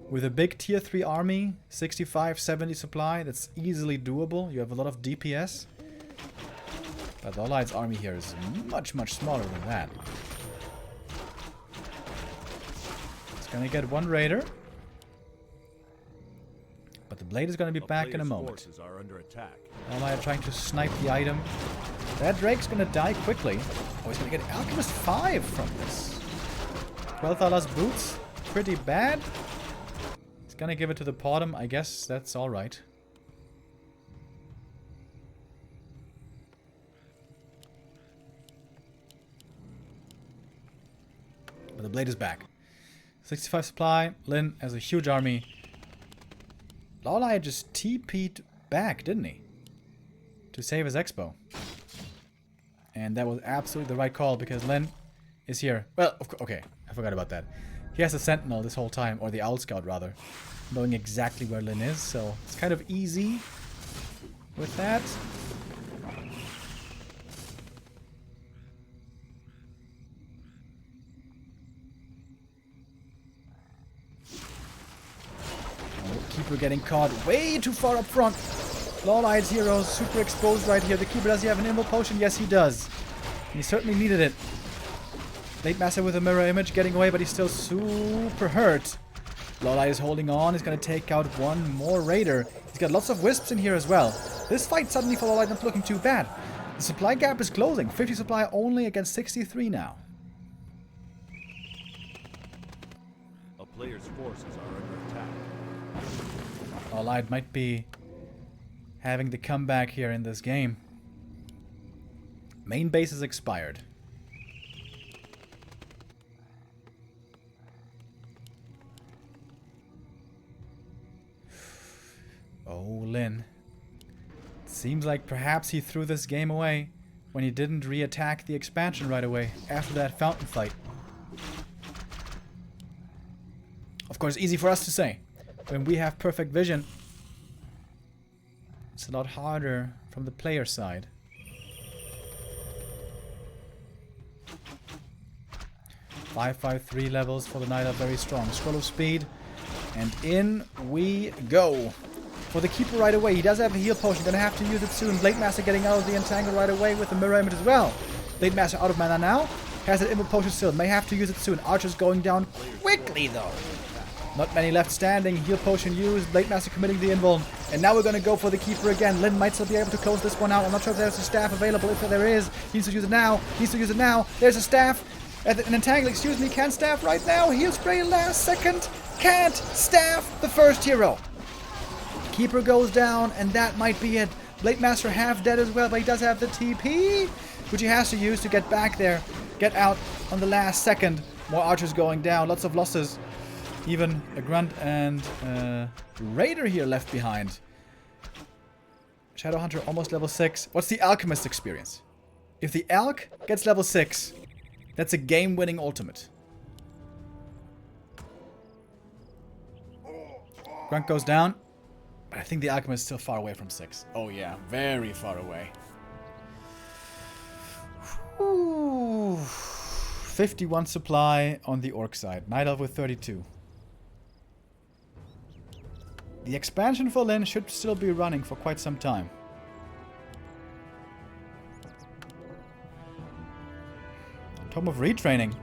With a big tier 3 army, 65, 70 supply, that's easily doable. You have a lot of DPS. But LawLiet's army here is much, much smaller than that. It's going to get one raider. But the Blade is going to be back in a moment. Are under attack. LawLiet trying to snipe the item. That Drake's going to die quickly. Oh, he's going to get Alchemist 5 from this. 12 Allah's boots. Pretty bad. He's going to give it to the Potom. I guess that's alright. But the Blade is back. 65 supply. Lyn has a huge army. LawLiet just TP'd back, didn't he? To save his expo. And that was absolutely the right call because Lyn is here. Well, okay, I forgot about that. He has a Sentinel this whole time, or the Owl Scout rather, knowing exactly where Lyn is, so it's kind of easy with that. Keeper getting caught way too far up front. LawLiet's heroes super exposed right here. The Keeper, does he have an Invul Potion? Yes, he does. And he certainly needed it. Blade Master with a mirror image getting away, but he's still super hurt. LawLiet is holding on. He's going to take out one more raider. He's got lots of wisps in here as well. This fight suddenly for LawLiet not looking too bad. The supply gap is closing. 50 supply only against 63 now. A player's forces are under attack. LawLiet might be having the comeback here in this game. Main base is expired. Oh, Lyn. Seems like perhaps he threw this game away when he didn't re-attack the expansion right away after that fountain fight. Of course, easy for us to say. When we have perfect vision, it's a lot harder from the player side. 553 levels for the Knight are very strong. Scroll of Speed. And in we go. For the Keeper right away. He does have a heal potion. Gonna have to use it soon. Blade Master getting out of the entangle right away with the mirror image as well. Blade Master out of mana now. Has an Invul Potion still. May have to use it soon. Archer's going down quickly though. Not many left standing. Heal potion used. Blade Master committing the invul. And now we're going to go for the Keeper again. Lyn might still be able to close this one out. I'm not sure if there's a staff available. If there is, he needs to use it now. He needs to use it now. There's a staff. An entangle, excuse me. Can staff right now. Heal spray last second. Can't staff the first hero. Keeper goes down, and that might be it. Blade Master half dead as well, but he does have the TP, which he has to use to get back there. Get out on the last second. More archers going down. Lots of losses. Even a Grunt and Raider here left behind. Shadow Hunter almost level 6. What's the Alchemist experience? If the Alch gets level 6, that's a game-winning ultimate. Grunt goes down. But I think the Alchemist is still far away from 6. Oh yeah, very far away. Ooh. 51 supply on the Orc side. Night Elf with 32. The expansion for Lynn should still be running for quite some time. Tome of Retraining.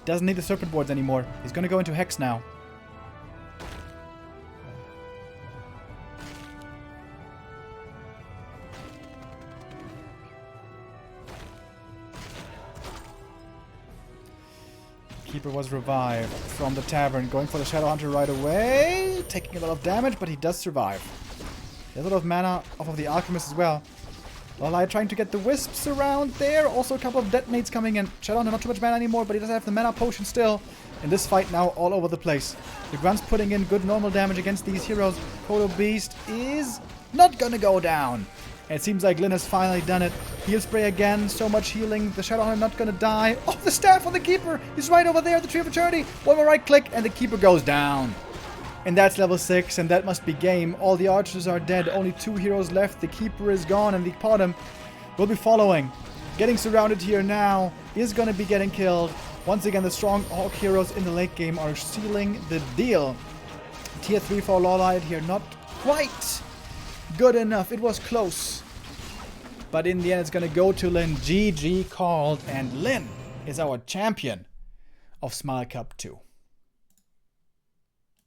Doesn't need the Serpent Wards anymore. He's gonna go into Hex now. Keeper was revived from the tavern, going for the Shadow Hunter right away, taking a lot of damage, but he does survive. There's a lot of mana off of the Alchemist as well. LawLiet trying to get the Wisps around there, also a couple of Detonates coming in. Shadow Hunter not too much mana anymore, but he doesn't have the mana potion still. In this fight now, all over the place. The Grunt's putting in good normal damage against these heroes. Kodo Beast is not gonna go down. And it seems like Lynn has finally done it. Heal spray again, so much healing. The Shadow Hunter not gonna die. Oh, the staff on the Keeper! He's right over there, the Tree of Eternity. One more right click, and the Keeper goes down. And that's level 6, and that must be game. All the archers are dead, only 2 heroes left. The Keeper is gone, and the Potom will be following. Getting surrounded here now, is gonna be getting killed. Once again, the strong Orc heroes in the late game are sealing the deal. Tier 3 for LawLiet here, not quite good enough. It was close. But in the end, it's going to go to Lynn. GG called. And Lynn is our champion of Smile Cup 2.